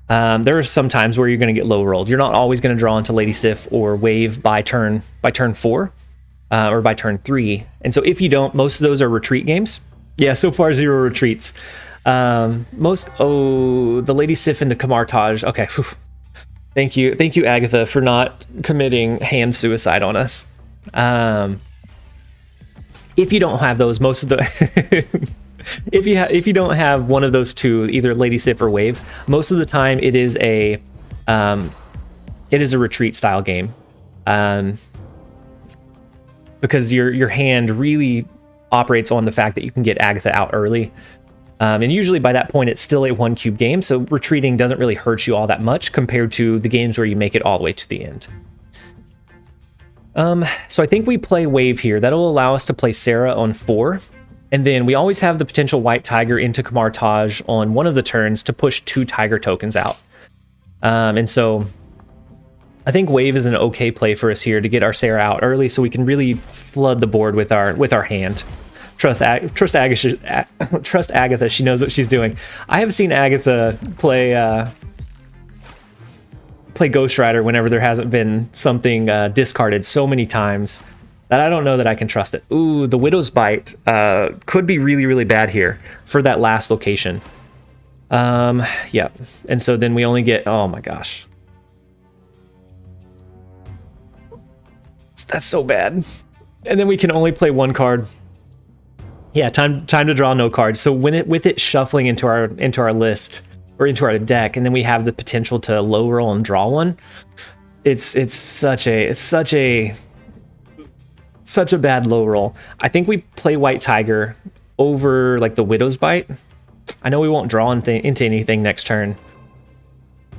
there are some times where you're going to get low rolled. You're not always going to draw into Lady Sif or Wave by turn 4 or by turn 3. And so if you don't, most of those are retreat games. Yeah, so far 0 retreats. The Lady Sif into Kamartaj. Okay. Whew. Thank you, Agatha, for not committing hand suicide on us. If you don't have those, most of the if you don't have one of those two, either Lady Sif or Wave, most of the time it is a retreat style game, because your hand really operates on the fact that you can get Agatha out early. And usually by that point, it's still a 1-cube game, so retreating doesn't really hurt you all that much compared to the games where you make it all the way to the end. So I think we play Wave here. That'll allow us to play Sarah on 4, and then we always have the potential White Tiger into Kamartaj on one of the turns to push 2 Tiger tokens out. And so I think Wave is an okay play for us here to get our Sarah out early so we can really flood the board with our hand. Trust Agatha. She knows what she's doing. I have seen Agatha play Ghost Rider whenever there hasn't been something discarded so many times that I don't know that I can trust it. Ooh, the Widow's Bite could be really, really bad here for that last location. Yeah, and so then we only get, oh my gosh. That's so bad. And then we can only play one card. Yeah, time to draw no cards. So when with it shuffling into our list or into our deck, and then we have the potential to low roll and draw one, it's such a bad low roll. I think we play White Tiger over like the Widow's Bite. I know we won't draw into anything next turn.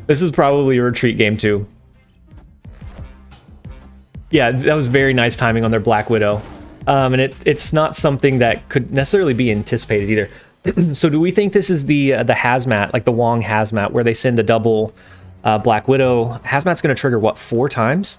This is probably a retreat game too. Yeah, that was very nice timing on their Black Widow. And it's not something that could necessarily be anticipated either. So do we think this is the hazmat, like the Wong hazmat, where they send a double Black Widow? Hazmat's going to trigger, what, 4 times?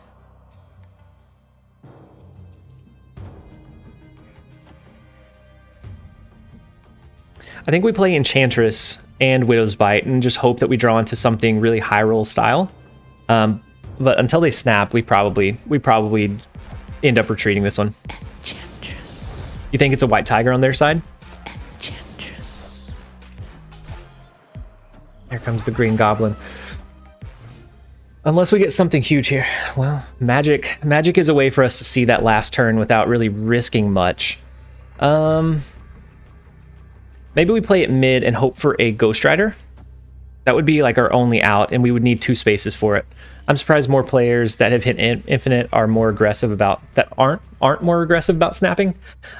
I think we play Enchantress and Widow's Bite and just hope that we draw into something really high roll style. But until they snap, we probably end up retreating this one. Enchantress. You think it's a White Tiger on their side? Enchantress. Here comes the Green Goblin. Unless we get something huge here. Well, magic is a way for us to see that last turn without really risking much. Maybe we play it mid and hope for a Ghost Rider. That would be like our only out, and we would need 2 spaces for it. I'm surprised more players that have hit infinite are more aggressive about that aren't more aggressive about snapping.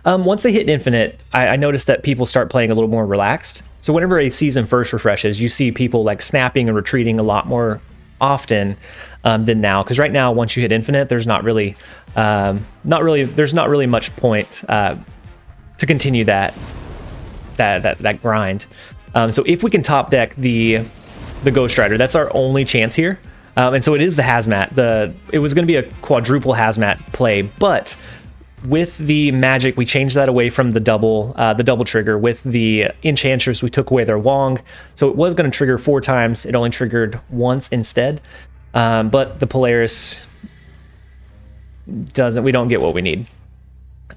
Once they hit infinite, I noticed that people start playing a little more relaxed. So whenever a season first refreshes, you see people like snapping and retreating a lot more often than now. Because right now, once you hit infinite, there's not really much point to continue that grind. So if we can top deck the Ghost Rider, that's our only chance here. And so it is the hazmat. It was going to be a quadruple hazmat play, but with the magic, we changed that away from the double trigger. With the Enchantress, we took away their Wong, so it was going to trigger 4 times. It only triggered once instead. But the Polaris doesn't. We don't get what we need.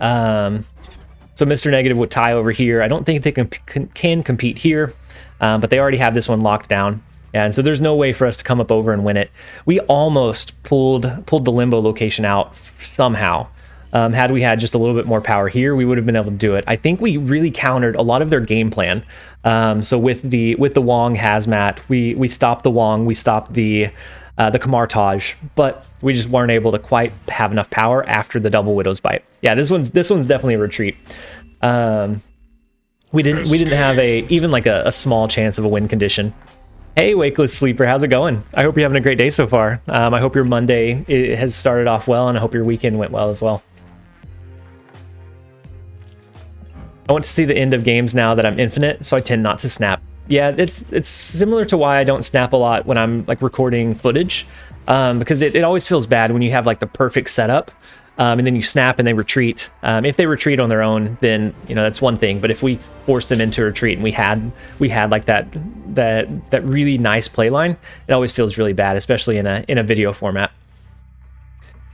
So Mr. Negative would tie over here. I don't think they can compete here, but they already have this one locked down. And so there's no way for us to come up over and win it. We almost pulled the Limbo location out somehow. Had we had just a little bit more power here, we would have been able to do it. I think we really countered a lot of their game plan. So with the Wong hazmat, we stopped the Wong, we stopped the Kamartage, but we just weren't able to quite have enough power after the double Widow's Bite. Yeah, this one's definitely a retreat. We didn't have even like a small chance of a win condition. Hey, Wakeless Sleeper, how's it going? I hope you're having a great day so far. I hope your Monday has started off well, and I hope your weekend went well as well. I want to see the end of games now that I'm infinite, so I tend not to snap. Yeah, it's similar to why I don't snap a lot when I'm like recording footage, because it always feels bad when you have like the perfect setup, and then you snap and they retreat. If they retreat on their own, then that's one thing. But if we force them into retreat and we had like that really nice play line, it always feels really bad, especially in a video format.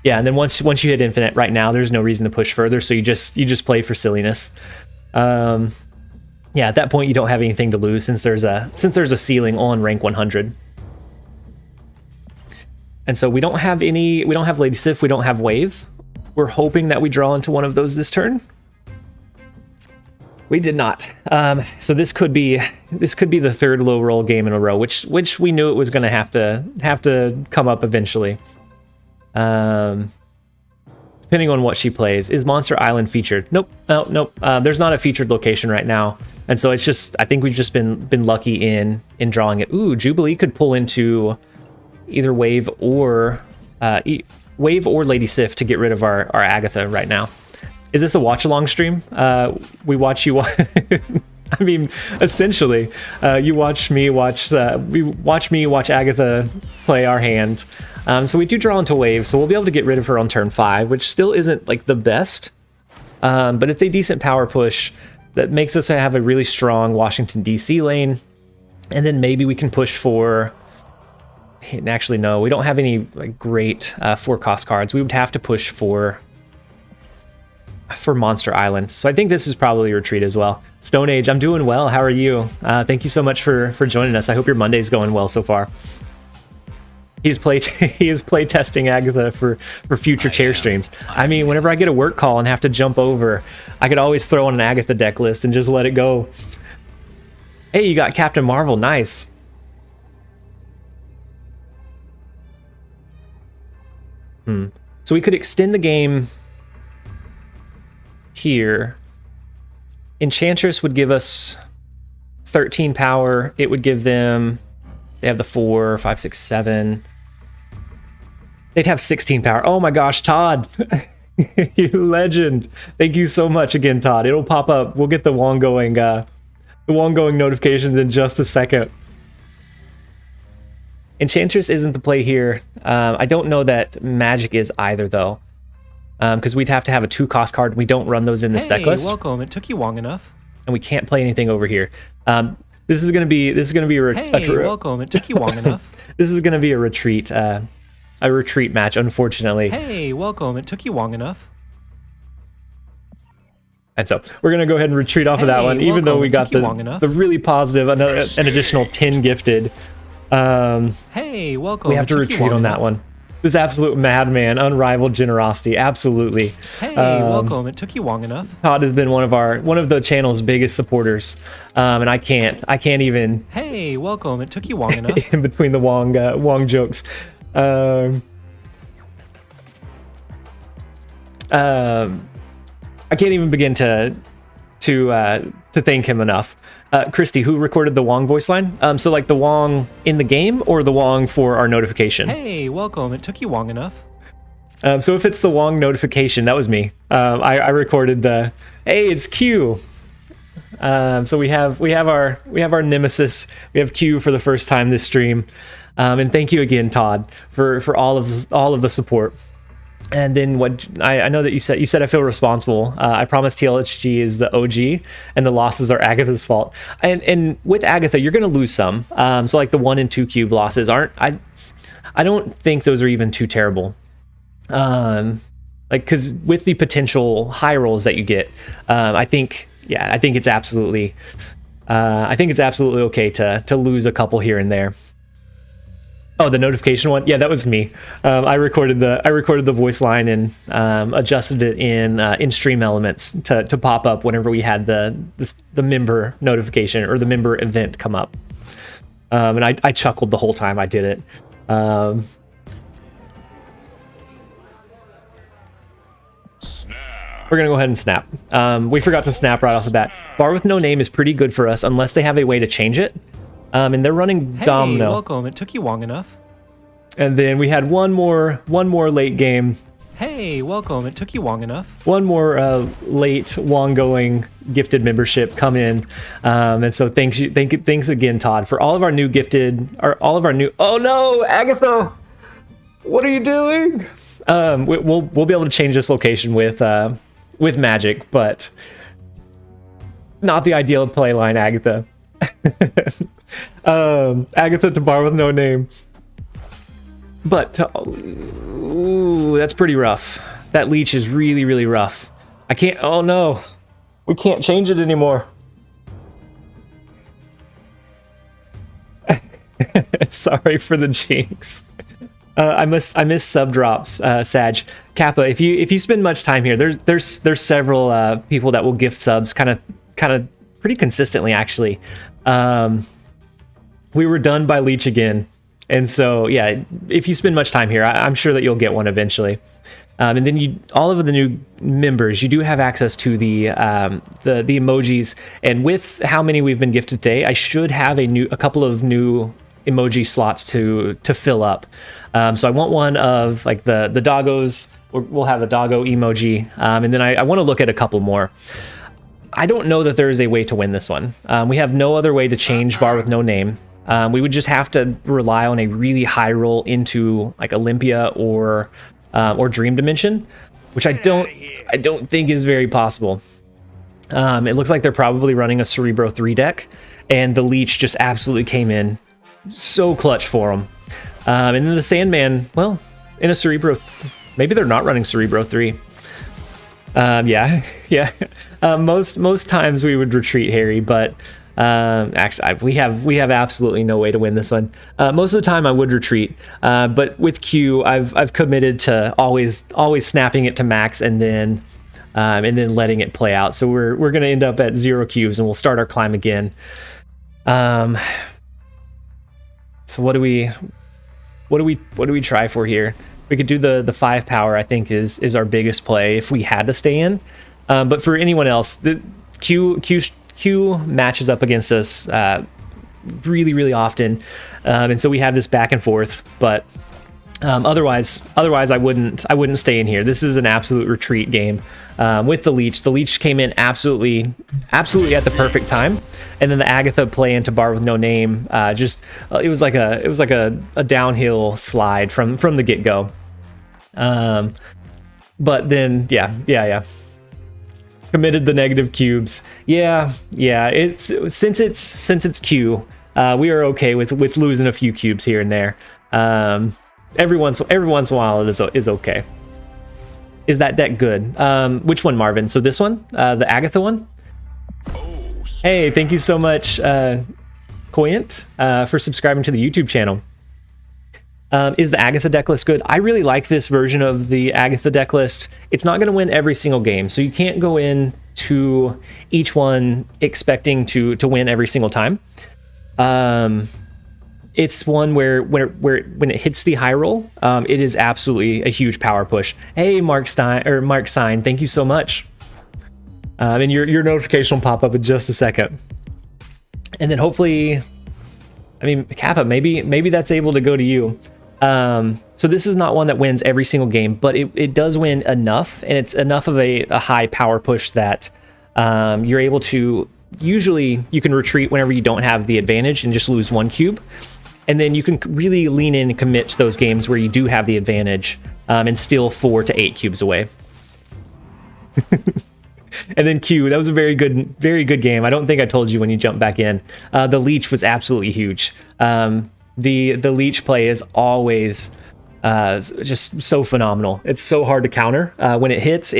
Yeah, and then once you hit infinite, right now there's no reason to push further, so you just play for silliness. Yeah, at that point you don't have anything to lose since there's a ceiling on rank 100. And so we don't have Lady Sif, we don't have Wave. We're hoping that we draw into one of those this turn. We did not. So this could be the third low roll game in a row, which we knew it was going to have to come up eventually. Depending on what she plays. Is Monster Island featured? Nope. There's not a featured location right now, and so it's just, I think we've just been lucky in drawing it. Ooh, Jubilee could pull into either Wave or Lady Sif to get rid of our Agatha right now. Is this a watch along stream? We watch you. I mean, essentially, you watch me watch Agatha play our hand. So we do draw into Wave, so we'll be able to get rid of her on turn 5, which still isn't like the best, but it's a decent power push that makes us have a really strong Washington DC lane, and then maybe we can push for. Actually, no, we don't have any like great 4-cost cards. We would have to push for. for Monster Island. So I think this is probably retreat as well. Stone Age, I'm doing well. How are you? Thank you so much for joining us. I hope your Monday's going well so far. He is play testing Agatha for future chair streams. I mean, whenever I get a work call and have to jump over, I could always throw on an Agatha deck list and just let it go. Hey, you got Captain Marvel. Nice. So we could extend the game here. Enchantress would give us 13 power. It would give them... They have the 4, 5, 6, 7. They'd have 16 power. Oh my gosh, Todd. You legend. Thank you so much again, Todd. It'll pop up. We'll get the Wong going notifications in just a second. Enchantress isn't the play here. I don't know that Magic is either, though. Because we'd have to have a 2-cost card. We don't run those in this deck list. Hey, welcome. It took you long enough. And we can't play anything over here. This is gonna be a Hey, welcome. It took you long enough. This is gonna be a retreat match, unfortunately. Hey, welcome. It took you long enough. And so we're gonna go ahead and retreat off of that one, even though we got the really positive, an additional 10 gifted. Hey, welcome. We have to retreat on that one. This absolute madman, unrivaled generosity, absolutely. Hey, welcome. It took you long enough. Todd has been one of the channel's biggest supporters, and I can't even. Hey, welcome. It took you long enough. In between the Wong jokes. I can't even begin to thank him enough. Christy, who recorded the Wong voice line? So like the Wong in the game or the Wong for our notification? Hey, welcome. It took you long enough. So if it's the Wong notification, that was me. I recorded the, hey, it's Q. So we have our nemesis. We have Q for the first time this stream. And thank you again, Todd, for all of the support. And then what I know that you said I feel responsible. I promise TLSG is the OG and the losses are Agatha's fault. And with Agatha, you're going to lose some. So like the 1 and 2 cube losses aren't, I don't think those are even too terrible. Cause with the potential high rolls that you get, I think it's absolutely okay to lose a couple here and there. Oh, the notification one? Yeah, that was me. I recorded the voice line and adjusted it in Stream Elements to pop up whenever we had the member notification or the member event come up. And I chuckled the whole time I did it. We're gonna go ahead and snap. We forgot to snap right off the bat. Bar with no name is pretty good for us unless they have a way to change it. And they're running Domino. Hey, welcome. It took you long enough. And then we had one more late game. Hey, welcome. It took you long enough. One more late Wong going gifted membership come in. And so thanks again, Todd, for all of our new gifted, oh no, Agatha, what are you doing? We'll be able to change this location with Magic, but not the ideal play line, Agatha. Agatha to bar with no name, but that's pretty rough. That leech is really rough. I can't, oh no, we can't change it anymore. Sorry for the jinx. I miss sub drops, Sag. Kappa, if you spend much time here, there's several people that will gift subs kind of pretty consistently, actually. We were done by Leech again, and so yeah, if you spend much time here, I'm sure that you'll get one eventually. And then all of the new members, you do have access to the emojis, and with how many we've been gifted today, I should have a couple of new emoji slots to fill up. So I want one of like the doggos. We'll have a doggo emoji, and then I want to look at a couple more. I don't know that there is a way to win this one. We have no other way to change bar with no name. We would just have to rely on a really high roll into like Olympia or Dream Dimension, which I don't think is very possible. It looks like they're probably running a Cerebro 3 deck, and the Leech just absolutely came in so clutch for them. And then the Sandman, well, in a Cerebro, maybe they're not running Cerebro 3. Yeah, yeah. Most times we would retreat Harry, but actually we have absolutely no way to win this one. Most of the time I would retreat, but with Q, I've committed to always snapping it to max and then letting it play out. So we're gonna end up at 0 cubes and we'll start our climb again. So what do we try for here? We could do the 5 power, I think is our biggest play if we had to stay in. But for anyone else, the Q matches up against us really often, and so we have this back and forth. But otherwise I wouldn't stay in here. This is an absolute retreat game with the leech. The leech came in absolutely at the perfect time, and then the Agatha play into bar with no name. It was like a downhill slide from the get go. But then yeah. Committed the negative cubes. Yeah. It's since it's Q, we are okay with losing a few cubes here and there. Every once in a while it is okay. Is that deck good? Which one, Marvin? So this one, the Agatha one. Hey, thank you so much, Koyant, for subscribing to the YouTube channel. Is the Agatha deck list good? I really like this version of the Agatha deck list. It's not going to win every single game, so you can't go in to each one expecting to win every single time. It's one where when it hits the high roll, it is absolutely a huge power push. Hey, Mark Sign, thank you so much. And your notification will pop up in just a second. And then hopefully, I mean, Kappa, maybe that's able to go to you. So this is not one that wins every single game, but it does win enough, and it's enough of a high power push that you're able to, usually you can retreat whenever you don't have the advantage and just lose 1 cube. And then you can really lean in and commit to those games where you do have the advantage, and still 4 to 8 cubes away. And then Q, that was a very good game. I don't think I told you when you jumped back in. The leech was absolutely huge. The leech play is always just so phenomenal. It's so hard to counter. When it hits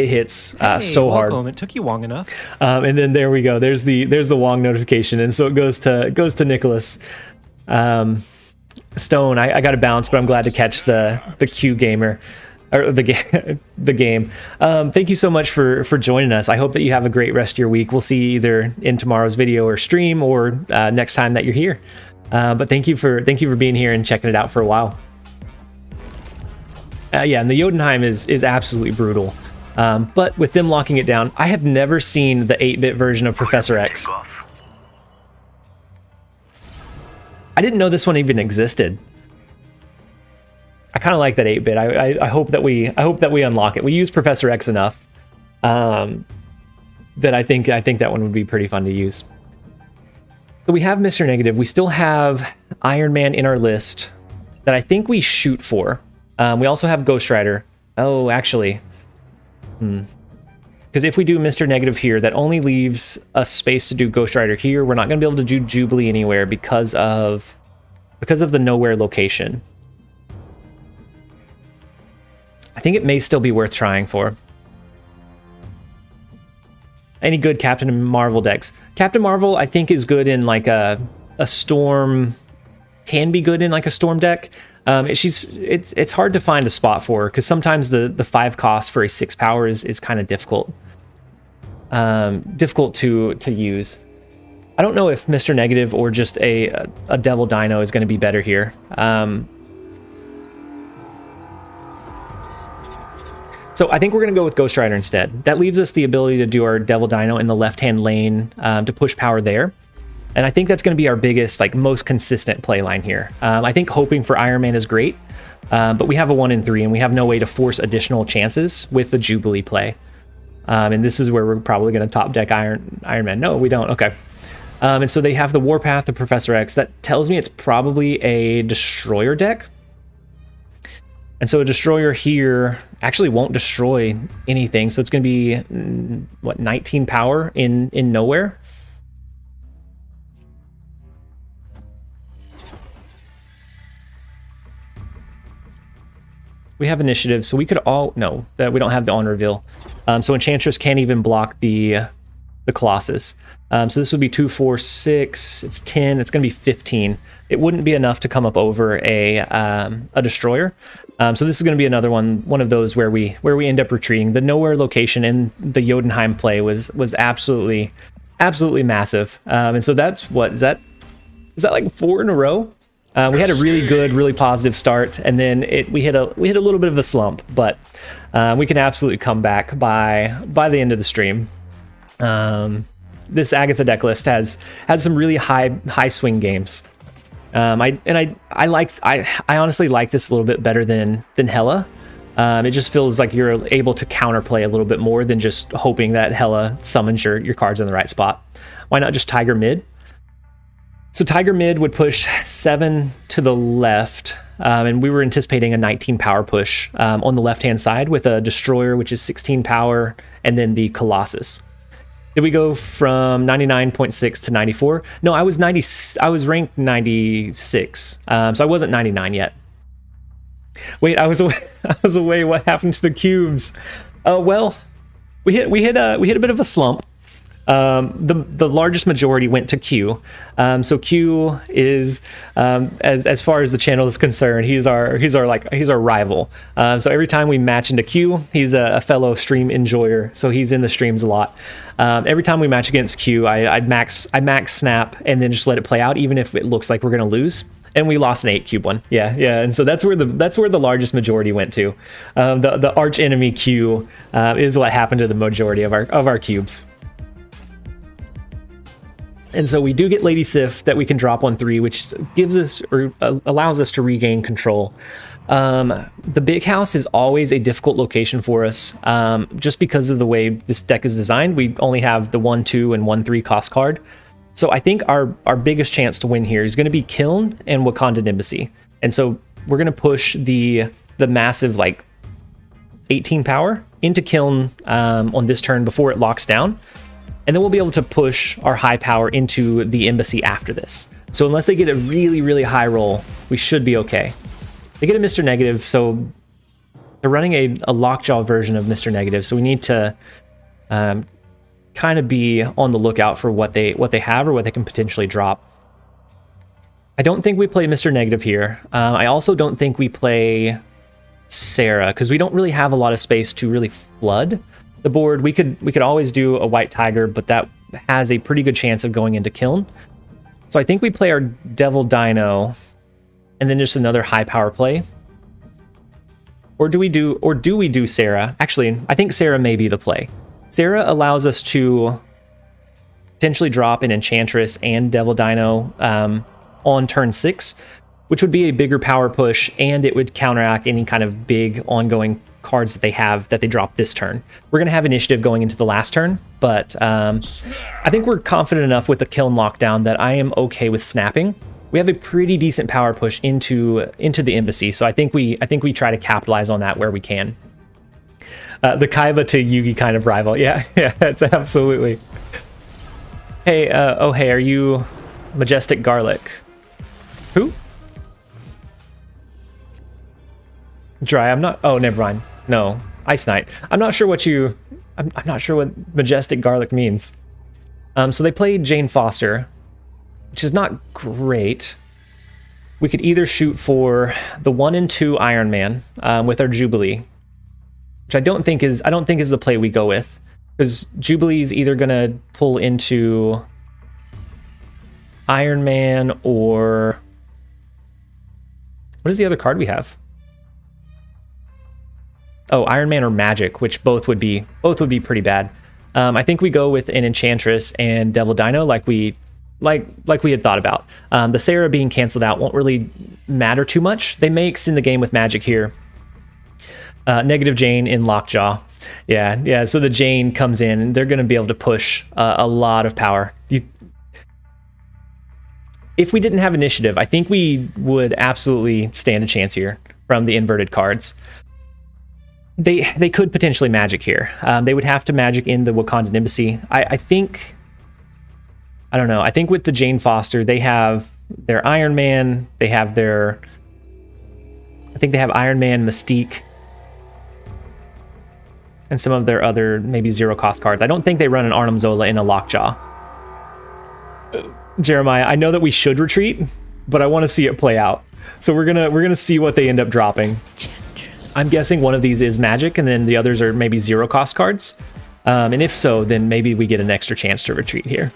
so hard. It took you long enough. And then there we go. There's the Wong notification, and so it goes to Nicholas. Stone, I got to bounce, but I'm glad to catch the Q gamer. Or the game. Thank you so much for joining us. I hope that you have a great rest of your week. We'll see you either in tomorrow's video or stream, or next time that you're here. But thank you for being here and checking it out for a while. Yeah, and the Jotunheim is absolutely brutal. But with them locking it down, I have never seen the 8-bit version of Professor X. I didn't know this one even existed. I kind of like that 8-bit. I hope that we unlock it. We use Professor X enough that I think that one would be pretty fun to use. So we have Mr. Negative. We still have Iron Man in our list that I think we shoot for. We also have Ghost Rider. Oh, actually, because if we do Mr. Negative here, that only leaves us space to do Ghost Rider here. We're not going to be able to do Jubilee anywhere because of the nowhere location. I think it may still be worth trying for. Any good Captain Marvel decks? Captain Marvel, I think, is good in like a Storm. Can be good in like a Storm deck. It's hard to find a spot for her because sometimes the 5 cost for a 6 power is kind of difficult. Difficult to use. I don't know if Mr. Negative or just a Devil Dino is going to be better here. So I think we're going to go with Ghost Rider instead. That leaves us the ability to do our Devil Dino in the left-hand lane to push power there. And I think that's going to be our biggest, like, most consistent play line here. I think hoping for Iron Man is great, but we have a 1 in 3, and we have no way to force additional chances with the Jubilee play. And this is where we're probably going to top deck Iron Man. No, we don't. Okay. And so they have the Warpath, the Professor X. That tells me it's probably a Destroyer deck. And so a Destroyer here actually won't destroy anything. So it's going to be, what, 19 power in nowhere? we have initiative, so we could all... No, that we don't have the on reveal. So Enchantress can't even block the Colossus. So this would be 2, 4, 6, it's 10, it's going to be 15. It wouldn't be enough to come up over a Destroyer. So this is going to be another one of those where we end up retreating. The nowhere location in the Jotunheim play was absolutely massive. And so that's what is that like 4 in a row? We had a really good, really positive start, and then we hit a little bit of a slump, but we can absolutely come back by the end of the stream. This Agatha deck list has some really high swing games. I honestly like this a little bit better than Hela. It just feels like you're able to counterplay a little bit more than just hoping that Hela summons your cards in the right spot. Why not just Tiger mid? So Tiger mid would push 7 to the left, and we were anticipating a 19 power push on the left-hand side with a Destroyer, which is 16 power, and then the Colossus. Did we go from 99.6 to 94? No, I was ranked 96, so I wasn't 99 yet. Wait, I was away. What happened to the cubes? Well, we hit a bit of a slump. The largest majority went to Q. So Q is, as far as the channel is concerned, he's our rival. So every time we match into Q, he's a fellow stream enjoyer. So he's in the streams a lot. Every time we match against Q, I max snap and then just let it play out, even if it looks like we're gonna lose. And we lost an 8 cube one. Yeah. And so that's where the largest majority went to. The arch enemy Q is what happened to the majority of our cubes. And so we do get Lady Sif that we can drop on 3, which gives us or allows us to regain control. The big house is always a difficult location for us, just because of the way this deck is designed. We only have the 1, 2, and 1, 3 cost card. So I think our biggest chance to win here is going to be Kiln and Wakandan Embassy. And so we're going to push the massive 18 power into Kiln on this turn before it locks down. And then we'll be able to push our high power into the embassy after this. So unless they get a really, really high roll, we should be okay. They get a Mr. Negative, so they're running a lockjaw version of Mr. Negative, so we need to kind of be on the lookout for what they have or what they can potentially drop. I don't think we play Mr. Negative here. I also don't think we play Sarah, because we don't really have a lot of space to really flood the board. We could always do a white tiger, but that has a pretty good chance of going into Kiln. So I think we play our Devil Dino and then just another high power play. Or do we do Sarah? Actually, I think Sarah may be the play. Sarah allows us to potentially drop an Enchantress and Devil Dino on turn 6, which would be a bigger power push, and it would counteract any kind of big ongoing cards that they have that they drop this turn. We're going to have initiative going into the last turn, but I think we're confident enough with the Kiln lockdown that I am okay with snapping. We have a pretty decent power push into the embassy, so I think we try to capitalize on that where we can. The Kaiba to Yugi kind of rival. Yeah, that's absolutely. Hey, hey, are you Majestic Garlic? Who? Dry, I'm not... Oh, never mind. No, Ice Knight. I'm not sure what you... I'm not sure what Majestic Garlic means. So they played Jane Foster, which is not great. We could either shoot for the 1 and 2 Iron Man with our Jubilee, which I don't think is the play we go with, because Jubilee is either gonna pull into Iron Man or what is the other card we have? Oh, Iron Man or Magic, which both would be pretty bad. I think we go with an Enchantress and Devil Dino like we had thought about. The Sarah being canceled out won't really matter too much. They may extend the game with Magic here. Negative Jane in Lockjaw. Yeah. So the Jane comes in, and they're going to be able to push a lot of power. If we didn't have initiative, I think we would absolutely stand a chance here from the inverted cards. They could potentially Magic here. They would have to Magic in the Wakandan Embassy. I think... I don't know. I think with the Jane Foster, they have their Iron Man. They have their... I think they have Iron Man, Mystique, and some of their other maybe zero cost cards. I don't think they run an Arnim Zola in a Lockjaw. Jeremiah, I know that we should retreat, but I want to see it play out. So we're gonna see what they end up dropping. I'm guessing one of these is magic, and then the others are maybe zero cost cards. And if so, then maybe we get an extra chance to retreat here.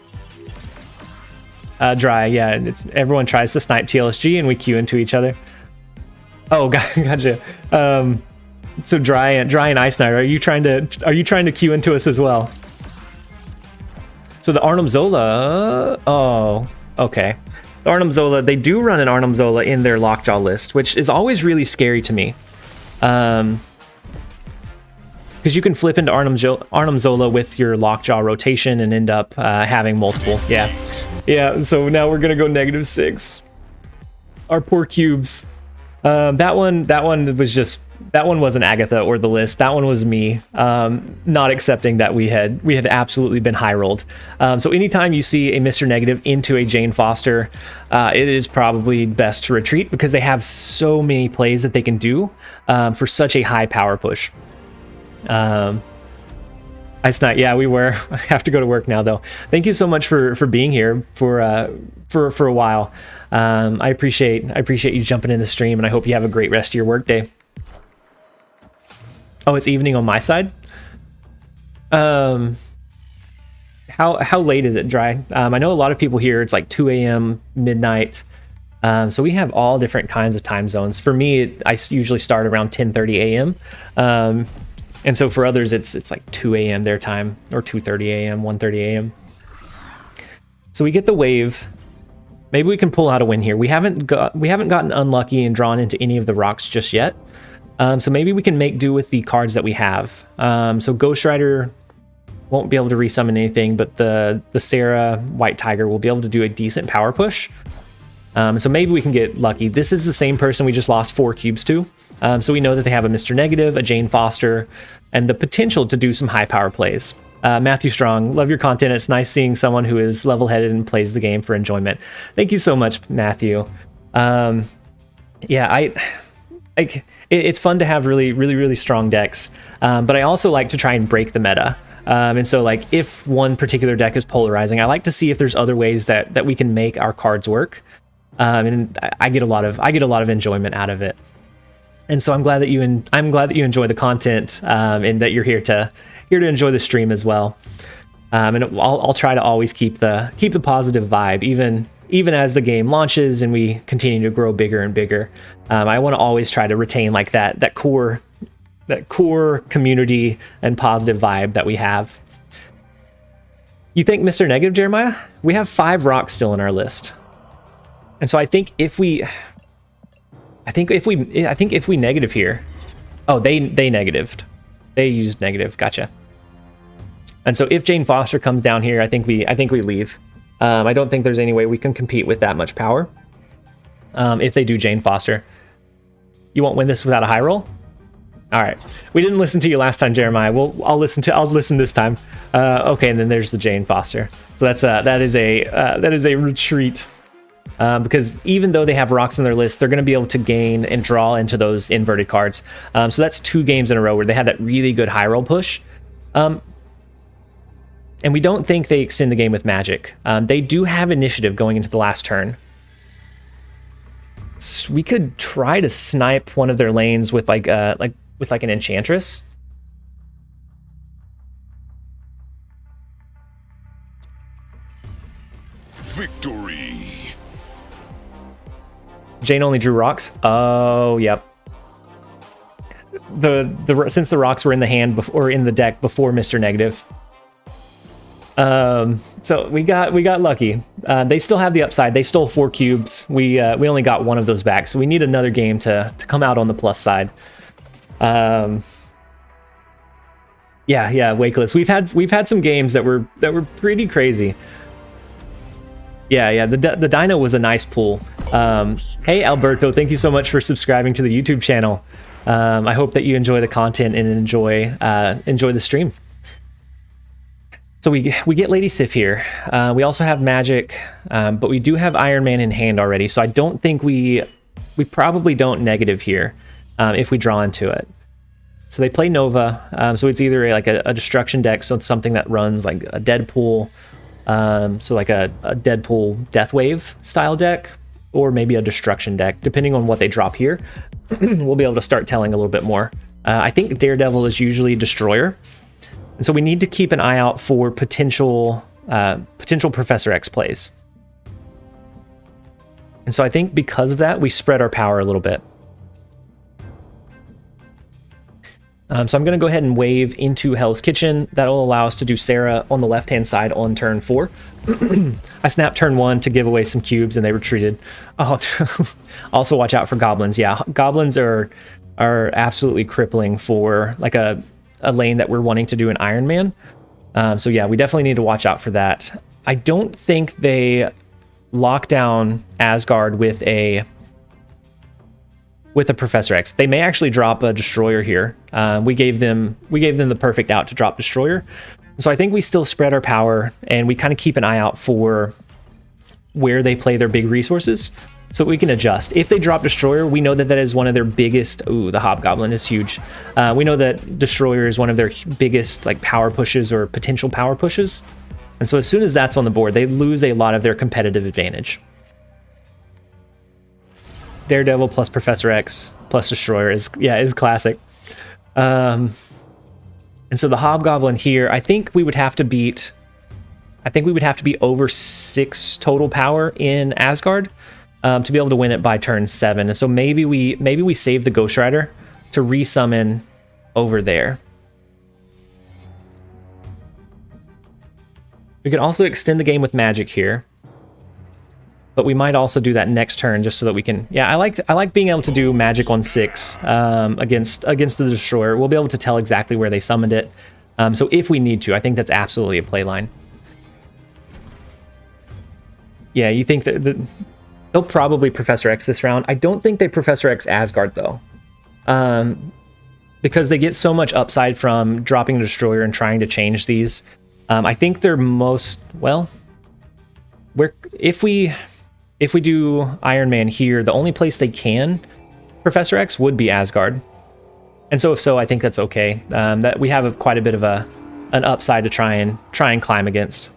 Dry, yeah. Everyone tries to snipe TLSG, and we queue into each other. Oh, gotcha. So Dry and Ice Knight, are you trying to queue into us as well? So the Arnim Zola, oh, okay. The Arnim Zola, they do run an Arnim Zola in their Lockjaw list, which is always really scary to me. Because you can flip into Arnim Zola with your Lockjaw rotation and end up having multiple. Yeah, so now we're gonna go -6. Our poor cubes. That one wasn't Agatha or the list. That one was me not accepting that we had absolutely been high rolled. So anytime you see a Mr. Negative into a Jane Foster, it is probably best to retreat because they have so many plays that they can do for such a high power push. Ice Knight, yeah, we were. I have to go to work now though. Thank you so much for being here for a while. I appreciate you jumping in the stream, and I hope you have a great rest of your workday. Oh, it's evening on my side. How late is it, Dry? I know a lot of people here. It's like 2 a.m., midnight. So we have all different kinds of time zones. For me, I usually start around 10:30 a.m. And so for others, it's like 2 a.m. their time, or 2:30 a.m., 1:30 a.m. So we get the wave. Maybe we can pull out a win here. We haven't gotten unlucky and drawn into any of the rocks just yet. So maybe we can make do with the cards that we have. So Ghost Rider won't be able to resummon anything, but the Sarah White Tiger will be able to do a decent power push. So maybe we can get lucky. This is the same person we just lost 4 cubes to. So we know that they have a Mr. Negative, a Jane Foster, and the potential to do some high power plays. Matthew Strong, love your content. It's nice seeing someone who is level-headed and plays the game for enjoyment. Thank you so much, Matthew. Yeah, it's fun to have really strong decks, but I also like to try and break the meta. And so like if one particular deck is polarizing, I like to see if there's other ways that we can make our cards work. And I get a lot of enjoyment out of it. And so I'm glad that you enjoy the content, and that you're here to enjoy the stream as well. And I'll try to always keep the positive vibe, even as the game launches and we continue to grow bigger and bigger. I want to always try to retain like that core community and positive vibe that we have. You think Mr. Negative, Jeremiah? We have 5 rocks still in our list. And so I think if we negative here. Oh, they negatived. They used negative. Gotcha. And so if Jane Foster comes down here, I think we leave. I don't think there's any way we can compete with that much power. If they do Jane Foster. You won't win this without a high roll? All right. We didn't listen to you last time, Jeremiah. I'll listen this time. Okay, and then there's the Jane Foster. So that is a retreat. Because even though they have rocks on their list, they're going to be able to gain and draw into those inverted cards. So that's 2 games in a row where they had that really good high roll push. And we don't think they extend the game with magic. They do have initiative going into the last turn. So we could try to snipe one of their lanes with like an Enchantress. Victory. Jane only drew rocks. Oh, yep. Since the rocks were in the hand or in the deck before Mr. Negative. So we got lucky. They still have the upside. They stole 4 cubes. We only got 1 of those back, so we need another game to come out on the plus side. Yeah, Wakeless. We've had some games that were pretty crazy. Yeah, the Dino was a nice pull. Hey Alberto, thank you so much for subscribing to the YouTube channel. I hope that you enjoy the content and enjoy the stream. So we get Lady Sif here. We also have Magic, but we do have Iron Man in hand already. So I don't think we probably don't negative here if we draw into it. So they play Nova. So it's either like a destruction deck, so it's something that runs like a Deadpool, so like a Deadpool Death Wave style deck, or maybe a destruction deck, depending on what they drop here. We'll be able to start telling a little bit more. I think Daredevil is usually Destroyer, and so we need to keep an eye out for potential Professor X plays. And so I think because of that, we spread our power a little bit. So I'm going to go ahead and wave into Hell's Kitchen. That'll allow us to do Sarah on the left-hand side on turn 4. I snapped turn 1 to give away some cubes, and they retreated. Oh, also watch out for goblins. Yeah, goblins are absolutely crippling for like a lane that we're wanting to do an Iron Man. So yeah, we definitely need to watch out for that. I don't think they lock down Asgard with a Professor X. They may actually drop a Destroyer here. We gave them the perfect out to drop Destroyer. So I think we still spread our power, and we kind of keep an eye out for where they play their big resources, so we can adjust. If they drop Destroyer, we know that that is one of their biggest. Ooh, the Hobgoblin is huge. We know that Destroyer is one of their biggest like power pushes or potential power pushes. And so as soon as that's on the board, they lose a lot of their competitive advantage. Daredevil plus Professor X plus Destroyer is classic. And so the Hobgoblin here, I think we would have to be over 6 total power in Asgard to be able to win it by turn 7. And so maybe we save the Ghost Rider to resummon over there. We could also extend the game with magic here, but we might also do that next turn just so that we can. Yeah, I like being able to do magic on 6 against the Destroyer. We'll be able to tell exactly where they summoned it. So if we need to, I think that's absolutely a play line. Yeah, you think that they'll probably Professor X this round. I don't think they Professor X Asgard though, because they get so much upside from dropping the Destroyer and trying to change these. I think they're if we do Iron Man here, the only place they can Professor X would be Asgard. And so if so, I think that's okay. That we have quite a bit of an upside to try and climb against.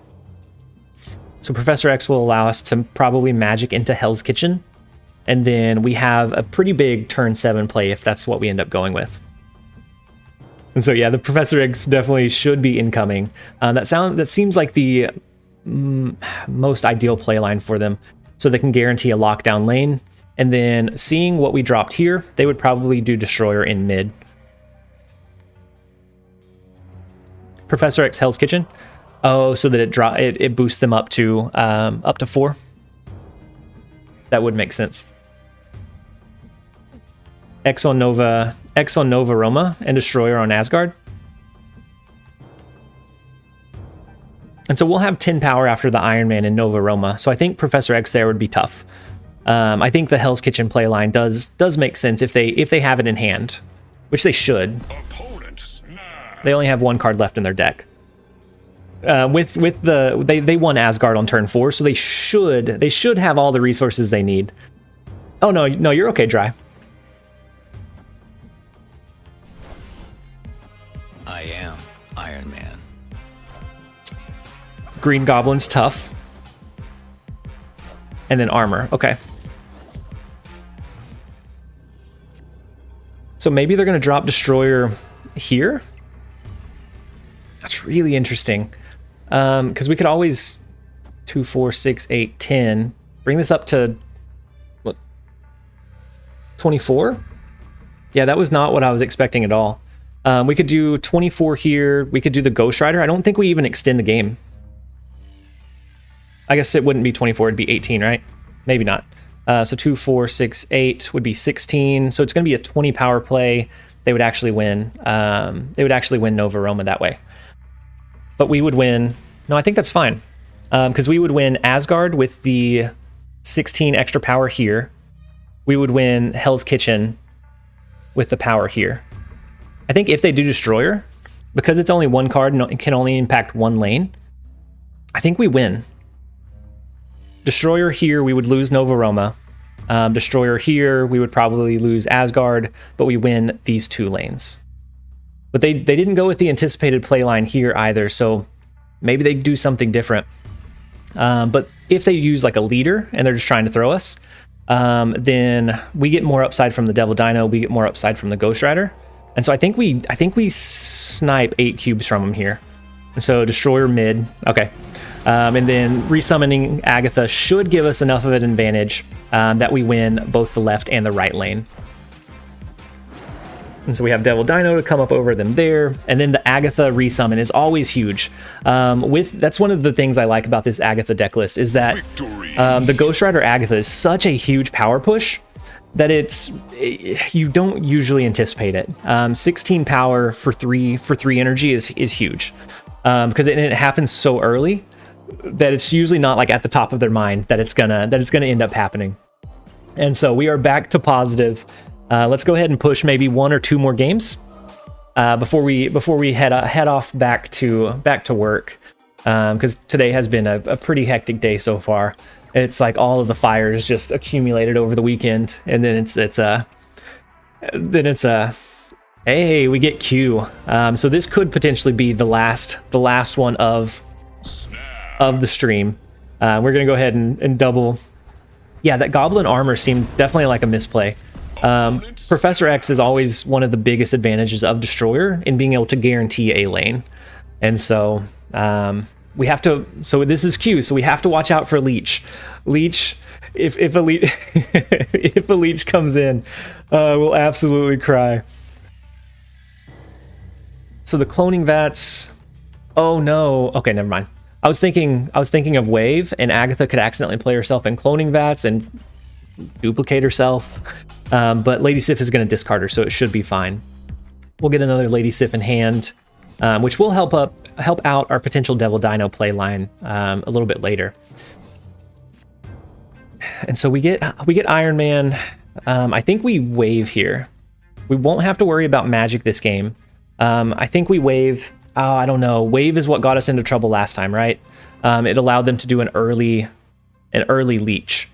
So Professor X will allow us to probably magic into Hell's Kitchen, and then we have a pretty big turn 7 play if that's what we end up going with. And so yeah, the Professor X definitely should be incoming. That seems like the most ideal play line for them, so they can guarantee a lockdown lane. And then seeing what we dropped here, they would probably do Destroyer in mid. Professor X Hell's Kitchen. Oh, so that it boosts them up to 4. That would make sense. X on Nova Roma, and Destroyer on Asgard. And so we'll have 10 power after the Iron Man and Nova Roma. So I think Professor X there would be tough. I think the Hell's Kitchen play line does make sense if they have it in hand, which they should. They only have 1 card left in their deck. They won Asgard on turn 4, so they should have all the resources they need. Oh no, you're okay, Dry. I am Iron Man. Green Goblin's tough. And then armor. Okay. So maybe they're going to drop Destroyer here. That's really interesting. Because we could always 2, 4, 6, 8, 10. Bring this up to what? 24? Yeah, that was not what I was expecting at all. We could do 24 here. We could do the Ghost Rider. I don't think we even extend the game. I guess it wouldn't be 24, it'd be 18, right? Maybe not. So 2, 4, 6, 8 would be 16. So it's going to be a 20 power play. They would actually win. They would actually win Nova Roma that way. But we would win. No, I think that's fine. Because we would win Asgard with the 16 extra power here. We would win Hell's Kitchen with the power here. I think if they do Destroyer, because it's only 1 card and it can only impact 1 lane, I think we win. Destroyer here, we would lose Nova Roma. Destroyer here, we would probably lose Asgard, but we win these 2 lanes. But they didn't go with the anticipated play line here either, so maybe they do something different. But if they use like a leader and they're just trying to throw us, then we get more upside from the Devil Dino, we get more upside from the Ghost Rider. And so I think we snipe 8 cubes from him here. And so Destroyer mid, okay. And then resummoning Agatha should give us enough of an advantage that we win both the left and the right lane. And so we have Devil Dino to come up over them there. And then the Agatha resummon is always huge. That's one of the things I like about this Agatha deck list is that the Ghost Rider Agatha is such a huge power push that you don't usually anticipate it. 16 power for three energy is huge. Because it happens so early that it's usually not like at the top of their mind that it's gonna end up happening. And so we are back to positive. Let's go ahead and push maybe 1 or 2 more games before we head off back to work, because today has been a pretty hectic day so far. It's like all of the fires just accumulated over the weekend, and then it's hey, we get Q. So this could potentially be the last one of the stream. We're gonna go ahead and double. Yeah, that Goblin armor seemed definitely like a misplay. Professor X is always one of the biggest advantages of Destroyer in being able to guarantee a lane. And so we have to, so this is Q, so we have to watch out for Leech. Leech, if a Leech, if a Leech comes in, we'll absolutely cry. So the cloning vats, oh no, okay, never mind. I was thinking of Wave, and Agatha could accidentally play herself in cloning vats and duplicate herself. But Lady Sif is going to discard her, so it should be fine. We'll get another Lady Sif in hand, which will help out our potential Devil Dino play line a little bit later. And so we get Iron Man. I think we wave here. We won't have to worry about magic this game. I think we wave. Oh, I don't know. Wave is what got us into trouble last time, right? It allowed them to do an early leech.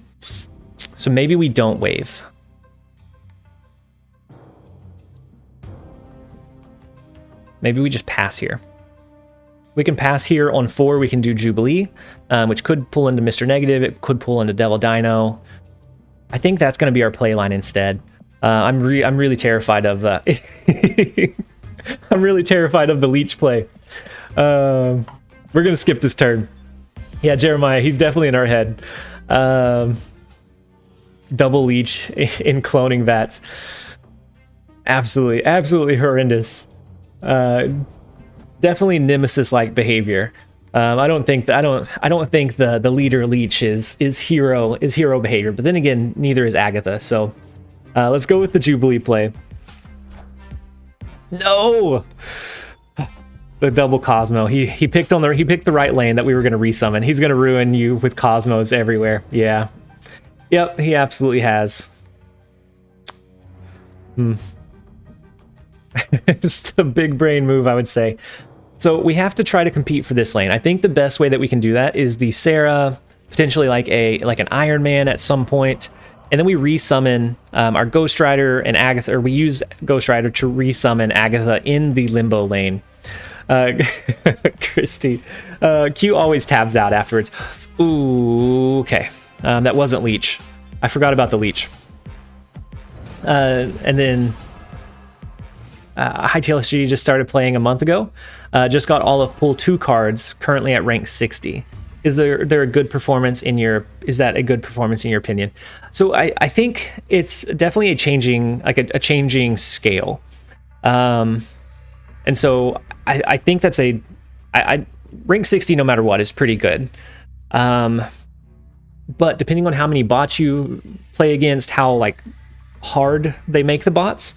So maybe we don't wave. Maybe we just pass here. We can pass here on 4. We can do Jubilee, which could pull into Mr. Negative. It could pull into Devil Dino. I think that's going to be our play line instead. I'm really terrified of. I'm really terrified of the leech play. We're gonna skip this turn. Yeah, Jeremiah, he's definitely in our head. Double leech in cloning vats. Absolutely horrendous. Definitely Nemesis-like behavior. I don't think the leader leech is hero behavior. But then again, neither is Agatha. So let's go with the Jubilee play. No, the double Cosmo. He picked the right lane that we were going to resummon. He's going to ruin you with Cosmos everywhere. Yeah, yep, he absolutely has. It's the big brain move, I would say. So we have to try to compete for this lane. I think the best way that we can do that is the Sarah, potentially like an Iron Man at some point. And then we resummon our Ghost Rider and Agatha, or we use Ghost Rider to resummon Agatha in the Limbo lane. Christy. Q always tabs out afterwards. Ooh, okay. That wasn't Leech. I forgot about the Leech. And then High TLSG just started playing a month ago. Just got all of Pool 2 cards, currently at rank 60. Is there a good performance in your? Is that a good performance in your opinion? So I think it's definitely a changing scale, and so I think that's rank 60 no matter what is pretty good, but depending on how many bots you play against, how hard they make the bots,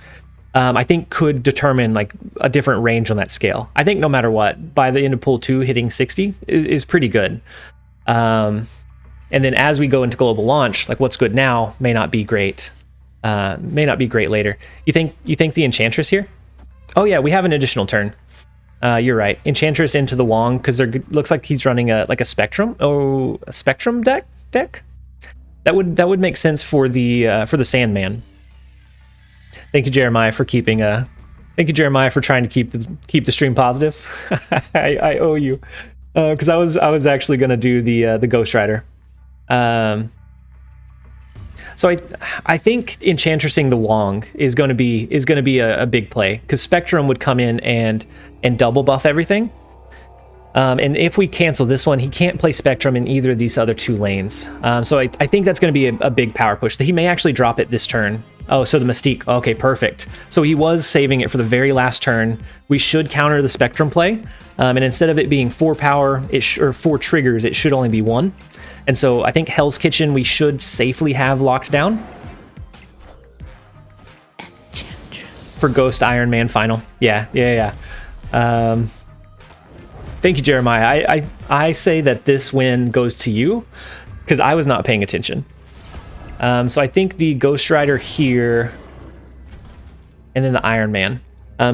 I think could determine a different range on that scale. I think no matter what, by the end of Pool 2, hitting 60 is pretty good. And then as we go into global launch, what's good now may not be great. May not be great later. You think the Enchantress here? Oh yeah, we have an additional turn. You're right. Enchantress into the Wong, because there looks like he's running a Spectrum. Oh, a Spectrum deck. That would make sense for the Sandman. Thank you, Jeremiah, for keeping Thank you, Jeremiah, for trying to keep the stream positive. I owe you, because I was actually gonna do the Ghost Rider. So I think Enchantressing the Wong is gonna be a big play, because Spectrum would come in and double buff everything. And if we cancel this one, he can't play Spectrum in either of these other two lanes. So I think that's going to be a big power push. He may actually drop it this turn. Oh, so the Mystique. Okay, perfect. So he was saving it for the very last turn. We should counter the Spectrum play. And instead of it being 4 power or 4 triggers, it should only be 1. And so I think Hell's Kitchen we should safely have locked down for Ghost Iron Man final. Yeah. Thank you, Jeremiah. I say that this win goes to you, because I was not paying attention. So I think the Ghost Rider here, and then the Iron Man.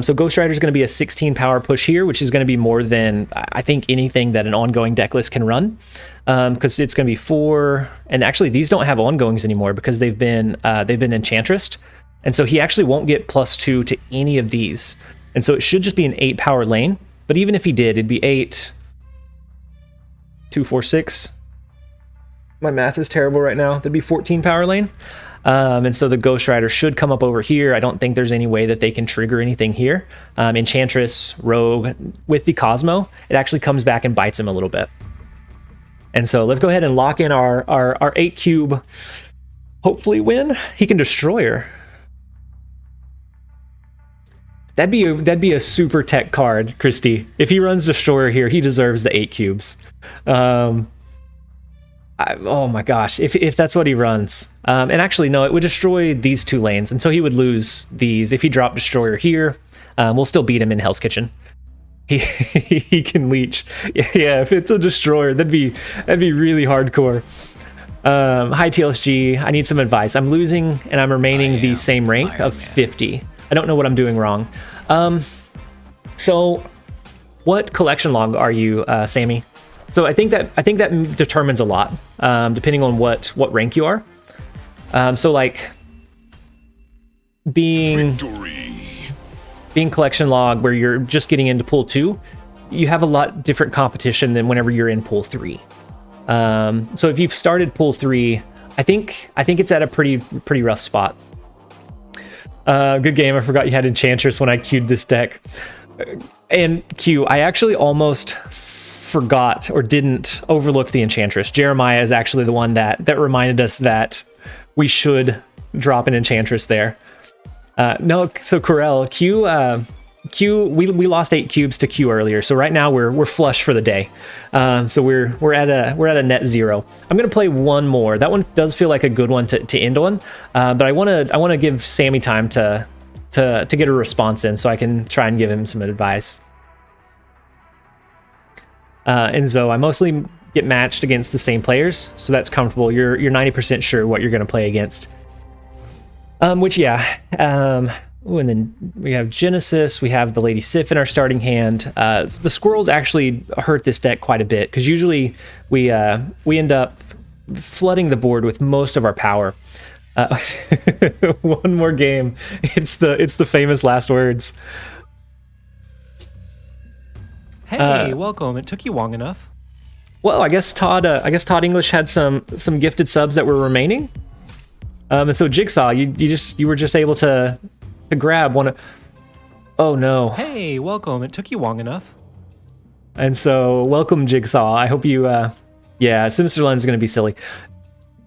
So Ghost Rider is going to be a 16 power push here, which is going to be more than, I think, anything that an ongoing deck list can run. Because it's going to be 4, and actually these don't have ongoings anymore because they've been Enchantressed. And so he actually won't get +2 to any of these. And so it should just be an 8 power lane. But even if he did, it'd be 8, 2, 4, 6. My math is terrible right now. That'd be 14 power lane. And so the Ghost Rider should come up over here. I don't think there's any way that they can trigger anything here. Enchantress, Rogue, with the Cosmo, it actually comes back and bites him a little bit. And so let's go ahead and lock in our 8 cube, hopefully win. He can destroy her. That'd be a super tech card, Christy. If he runs Destroyer here, he deserves the 8 cubes. Oh my gosh, if that's what he runs. And actually, no, it would destroy these 2 lanes, and so he would lose these. If he dropped Destroyer here, we'll still beat him in Hell's Kitchen. He can leech. Yeah, if it's a Destroyer, that'd be really hardcore. Hi TLSG, I need some advice. I'm losing and I'm remaining the same rank of 50. I don't know what I'm doing wrong. So what collection log are you, Sammy? So I think that determines a lot, depending on what rank you are. So like being collection log where you're just getting into pool 2, you have a lot different competition than whenever you're in pool 3. So if you've started pool 3, I think it's at a pretty rough spot. Good game. I forgot you had Enchantress when I queued this deck. And Q, I actually almost forgot or didn't overlook the Enchantress. Jeremiah is actually the one that reminded us that we should drop an Enchantress there. No, so Corel, Q, we lost 8 cubes to Q earlier, so right now we're flush for the day. So we're at a net 0. I'm gonna play one more. That one does feel like a good one to end on, but I wanna give Sammy time to get a response in, so I can try and give him some advice. And so I mostly get matched against the same players, so that's comfortable. You're 90% sure what you're gonna play against. Which yeah. Ooh, and then we have Genesis, we have the Lady Sif in our starting hand. The squirrels actually hurt this deck quite a bit, because usually we end up flooding the board with most of our power. One more game. It's the famous last words. Hey, welcome. It took you long enough. Well, I guess Todd English had some gifted subs that were remaining. And so Jigsaw, you were just able to grab one of... Oh no. Hey, welcome. It took you long enough. And so, welcome Jigsaw. I hope you... yeah, Sinister Lens is going to be silly.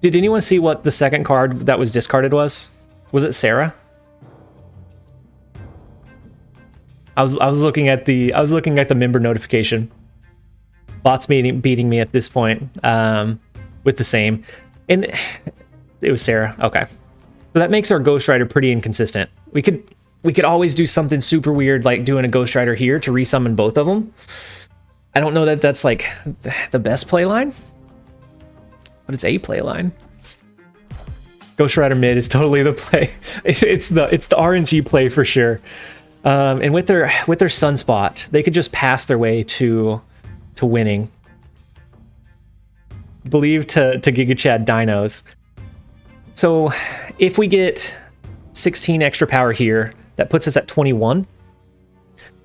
Did anyone see what the second card that was discarded was? Was it Sarah? I was looking at the member notification. Bots beating me at this point with the same. And it was Sarah. Okay. So that makes our Ghost Rider pretty inconsistent. We could always do something super weird, like doing a Ghost Rider here to resummon both of them. I don't know that that's like the best play line, but it's a play line. Ghost Rider mid is totally the play. It's the RNG play for sure. And with their Sunspot, they could just pass their way to winning. Believe to Giga Chad Dinos. So if we get 16 extra power here, that puts us at 21.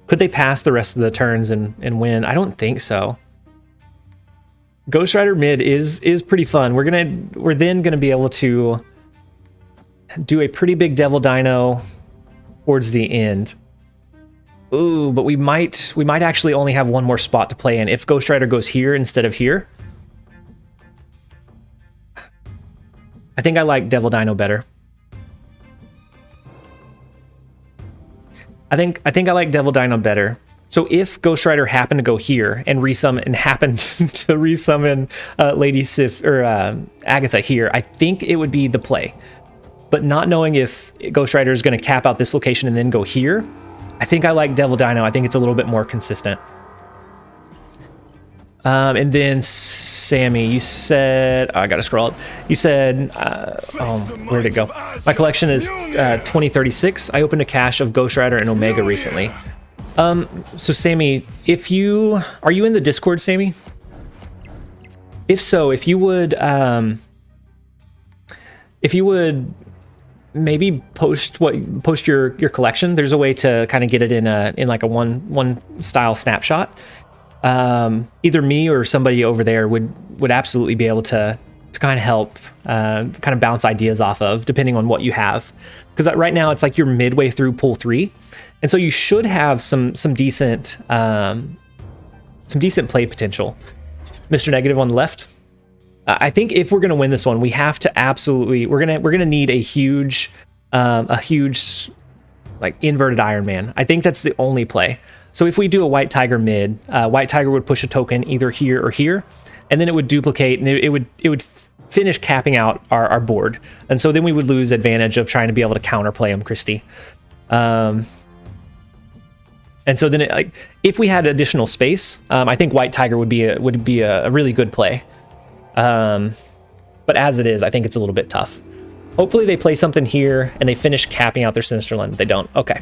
Could they pass the rest of the turns and win? I don't think so. Ghost Rider mid is pretty fun. We're then gonna be able to do a pretty big Devil Dino towards the end. Ooh, but we might actually only have one more spot to play in if Ghost Rider goes here instead of here. I think I like Devil Dino better. I think I like Devil Dino better. So if Ghost Rider happened to go here and happened to resummon Lady Sif or Agatha here, I think it would be the play. But not knowing if Ghost Rider is going to cap out this location and then go here, I think I like Devil Dino. I think it's a little bit more consistent. And then Sammy, you said, oh, I gotta scroll up. You said, where'd it go? My collection is 2036. I opened a cache of Ghost Rider and Omega recently. So Sammy, are you in the Discord, Sammy? If so, if you would maybe post your collection. There's a way to kind of get it in like a one style snapshot. Either me or somebody over there would absolutely be able to kind of help kind of bounce ideas off of, depending on what you have. Because right now it's like you're midway through pool 3, and so you should have some decent play potential. Mr. Negative on the left. I think if we're gonna win this one, we have to absolutely we're gonna need a huge like inverted Iron Man. I think that's the only play. So if we do a White Tiger mid, White Tiger would push a token either here or here, and then it would duplicate and it would finish capping out our board, and so then we would lose advantage of trying to be able to counterplay him, Christy. And so then if we had additional space, I think White Tiger would be a really good play. But as it is, I think it's a little bit tough. Hopefully they play something here and they finish capping out their Sinister Land. They don't. Okay.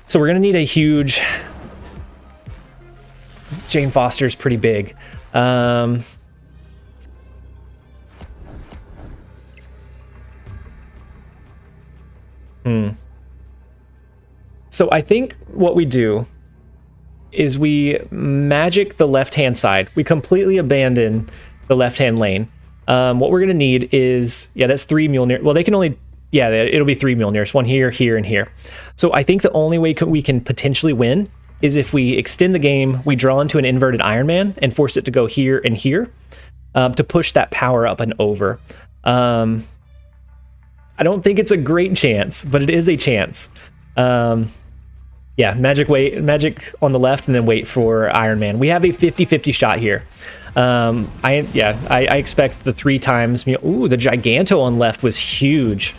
So we're going to need a huge... Jane Foster's pretty big. So I think what we do is we magic the left-hand side. We completely abandon the left-hand lane. What we're going to need is... Yeah, that's 3 Mjolnir. Well, they can only... Yeah, it'll be 3 Mjolnirs. One here, here, and here. So I think the only way we can potentially win is if we extend the game, we draw into an inverted Iron Man and force it to go here and here to push that power up and over. I don't think it's a great chance, but it is a chance. Yeah, magic on the left and then wait for Iron Man. We have a 50-50 shot here. I expect the 3 times. Ooh, the Giganto on left was huge.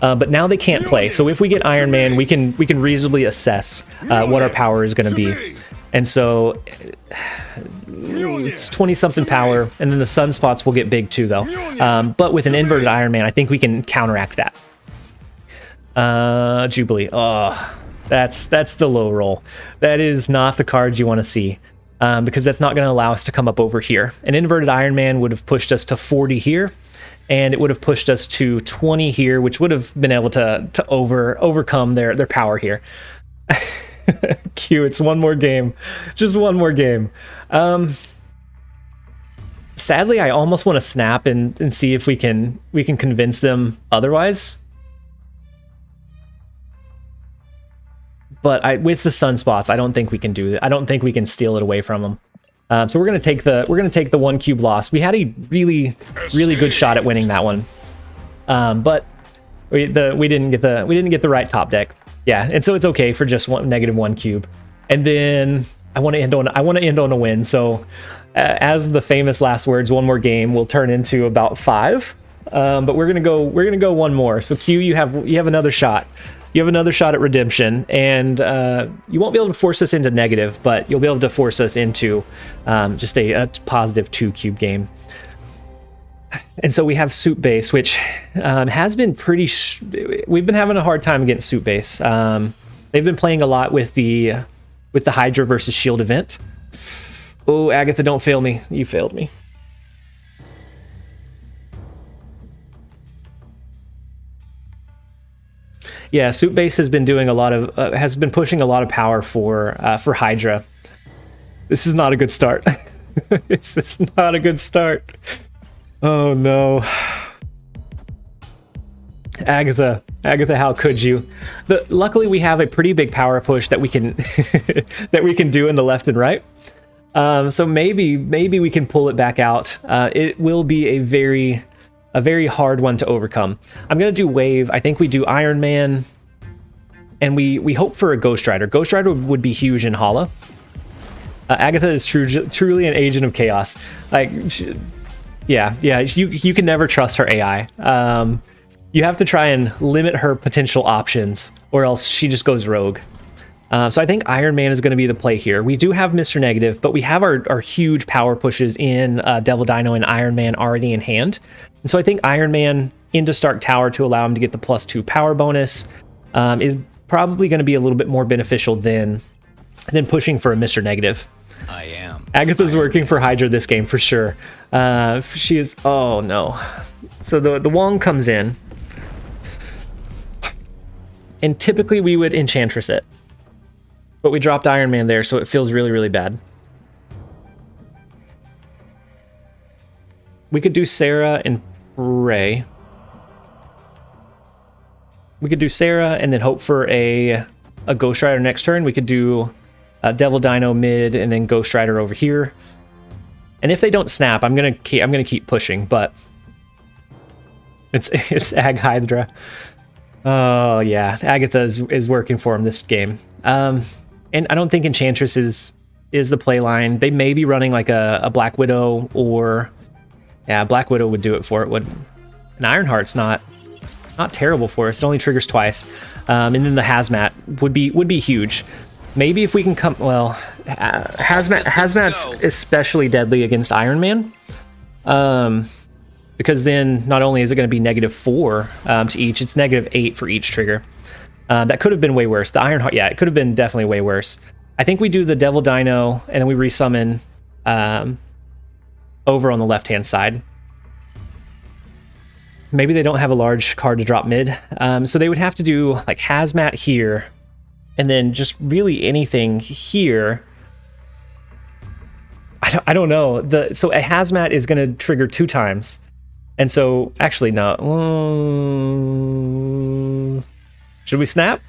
But now they can't play. So if we get Iron Man, we can reasonably assess what our power is going to be. And so it's 20-something power, and then the sunspots will get big too, though. But with an inverted Iron Man, I think we can counteract that. Jubilee. Oh, that's the low roll. That is not the cards you want to see. Because that's not going to allow us to come up over here. An inverted Iron Man would have pushed us to 40 here, and it would have pushed us to 20 here, which would have been able to overcome their power here. Q, it's one more game. Just one more game. Sadly, I almost want to snap and see if we can convince them otherwise. But with the sunspots, I don't think we can do that. I don't think we can steal it away from them. So we're gonna take the 1 cube loss. We had a really good shot at winning that one, but we didn't get the right top deck. Yeah, and so it's okay for just -1 cube. And then I want to end on a win. So as the famous last words, one more game will turn into about 5. But we're gonna go one more. So Q, you have another shot. You have another shot at redemption, and you won't be able to force us into negative, but you'll be able to force us into just a positive 2 cube game. And so we have Suit Base, which has been pretty... we've been having a hard time against Suit Base. They've been playing a lot with the Hydra versus Shield event. Oh, Agatha, don't fail me. You failed me. Yeah, Soup Base has been doing a lot of has been pushing a lot of power for Hydra. This is not a good start. This is not a good start. Oh no. Agatha, how could you? Luckily, we have a pretty big power push that we can that we can do in the left and right. So maybe we can pull it back out. It will be a very hard one to overcome. I'm gonna do Wave. I think we do Iron Man, and we hope for a Ghost Rider. Ghost Rider would be huge in Hala. Agatha is truly an agent of chaos. Like, yeah. You can never trust her AI. You have to try and limit her potential options, or else she just goes rogue. So I think Iron Man is going to be the play here. We do have Mr. Negative, but we have our huge power pushes in Devil Dino and Iron Man already in hand. And so I think Iron Man into Stark Tower to allow him to get the +2 power bonus is probably going to be a little bit more beneficial than pushing for a Mr. Negative. I am. Agatha's working for Hydra this game for sure. She is. Oh no. So the Wong comes in. And typically we would Enchantress it. But we dropped Iron Man there, so it feels really, really bad. We could do Sarah and Ray. We could do Sarah and then hope for a Ghost Rider next turn. We could do Devil Dino mid and then Ghost Rider over here. And if they don't snap, I'm gonna keep pushing, but it's Ag Hydra. Oh yeah, Agatha is working for him this game. And I don't think Enchantress is the play line. They may be running like a Black Widow, or yeah, Black Widow would do it for it. An Ironheart's not terrible for us. It only triggers twice. And then the Hazmat would be huge. Maybe if we can come, well, Hazmat's especially deadly against Iron Man. Because then not only is it going to be -4 to each, it's -8 for each trigger. That could have been way worse. The Ironheart, yeah, it could have been definitely way worse. I think we do the Devil Dino, and then we resummon over on the left-hand side. Maybe they don't have a large card to drop mid, so they would have to do like Hazmat here, and then just really anything here. I don't know. So a Hazmat is going to trigger 2 times. And so, actually, no. Should we snap?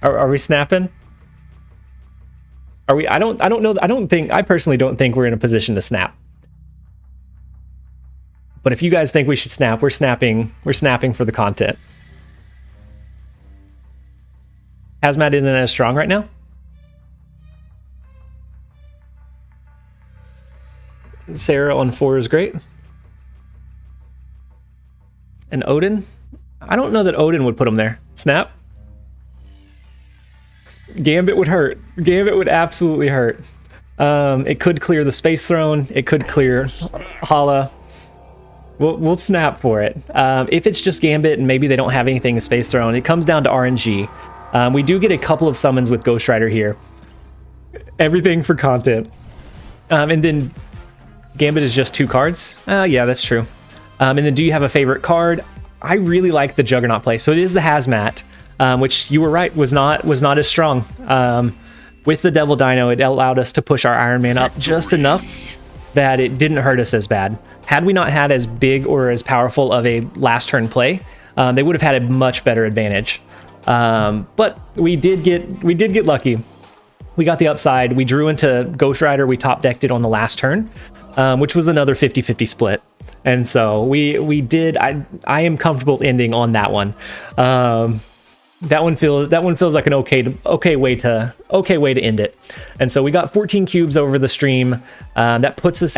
Are we snapping? Are we? I don't know. I personally don't think we're in a position to snap. But if you guys think we should snap, we're snapping. We're snapping for the content. Hazmat isn't as strong right now. Sarah on 4 is great. And Odin? I don't know that Odin would put him there. Snap? Gambit would hurt. Gambit would absolutely hurt. It could clear the Space Throne. It could clear Hala. We'll snap for it. If it's just Gambit and maybe they don't have anything in Space Throne, it comes down to RNG. We do get a couple of summons with Ghost Rider here. Everything for content. And then Gambit is just 2 cards. Yeah, that's true. And then do you have a favorite card? I really like the Juggernaut play. So it is the Hazmat, which you were right, was not as strong. With the Devil Dino, it allowed us to push our Iron Man up just enough that it didn't hurt us as bad. Had we not had as big or as powerful of a last turn play, they would have had a much better advantage. But we did get lucky. We got the upside. We drew into Ghost Rider. We top decked it on the last turn, which was another 50-50 split. And so we did. I am comfortable ending on that one. That one feels like an okay way to end it. And so we got 14 cubes over the stream. That puts us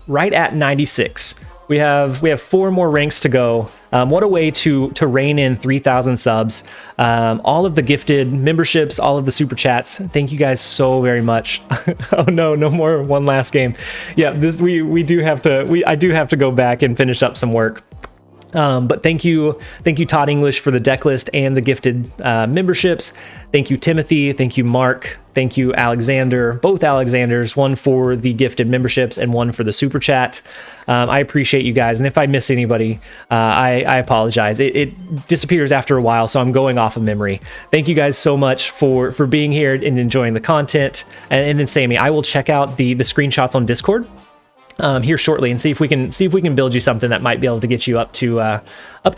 right at 96. We have 4 more ranks to go. What a way to rein in 3,000 subs. All of the gifted memberships, all of the super chats. Thank you guys so very much. Oh no more one last game. Yeah, I do have to go back and finish up some work. But thank you, Todd English, for the deck list and the gifted memberships. Thank you, Timothy. Thank you, Mark. Thank you, Alexander. Both Alexanders, one for the gifted memberships and one for the super chat. I appreciate you guys, and if I miss anybody, I apologize. It disappears after a while, so I'm going off of memory. Thank you guys so much for being here and enjoying the content. And then Sammy, I will check out the screenshots on Discord here shortly and see if we can build you something that might be able to get you up to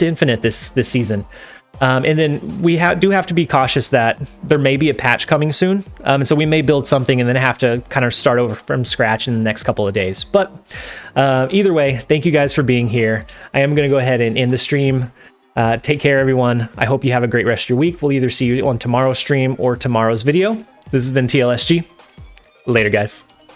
infinite this season. And then we do have to be cautious that there may be a patch coming soon, and so we may build something and then have to kind of start over from scratch in the next couple of days. But either way, thank you guys for being here. I am going to go ahead and end the stream. Take care, everyone. I hope you have a great rest of your week. We'll either see you on tomorrow's stream or tomorrow's video. This has been TLSG. Later, guys.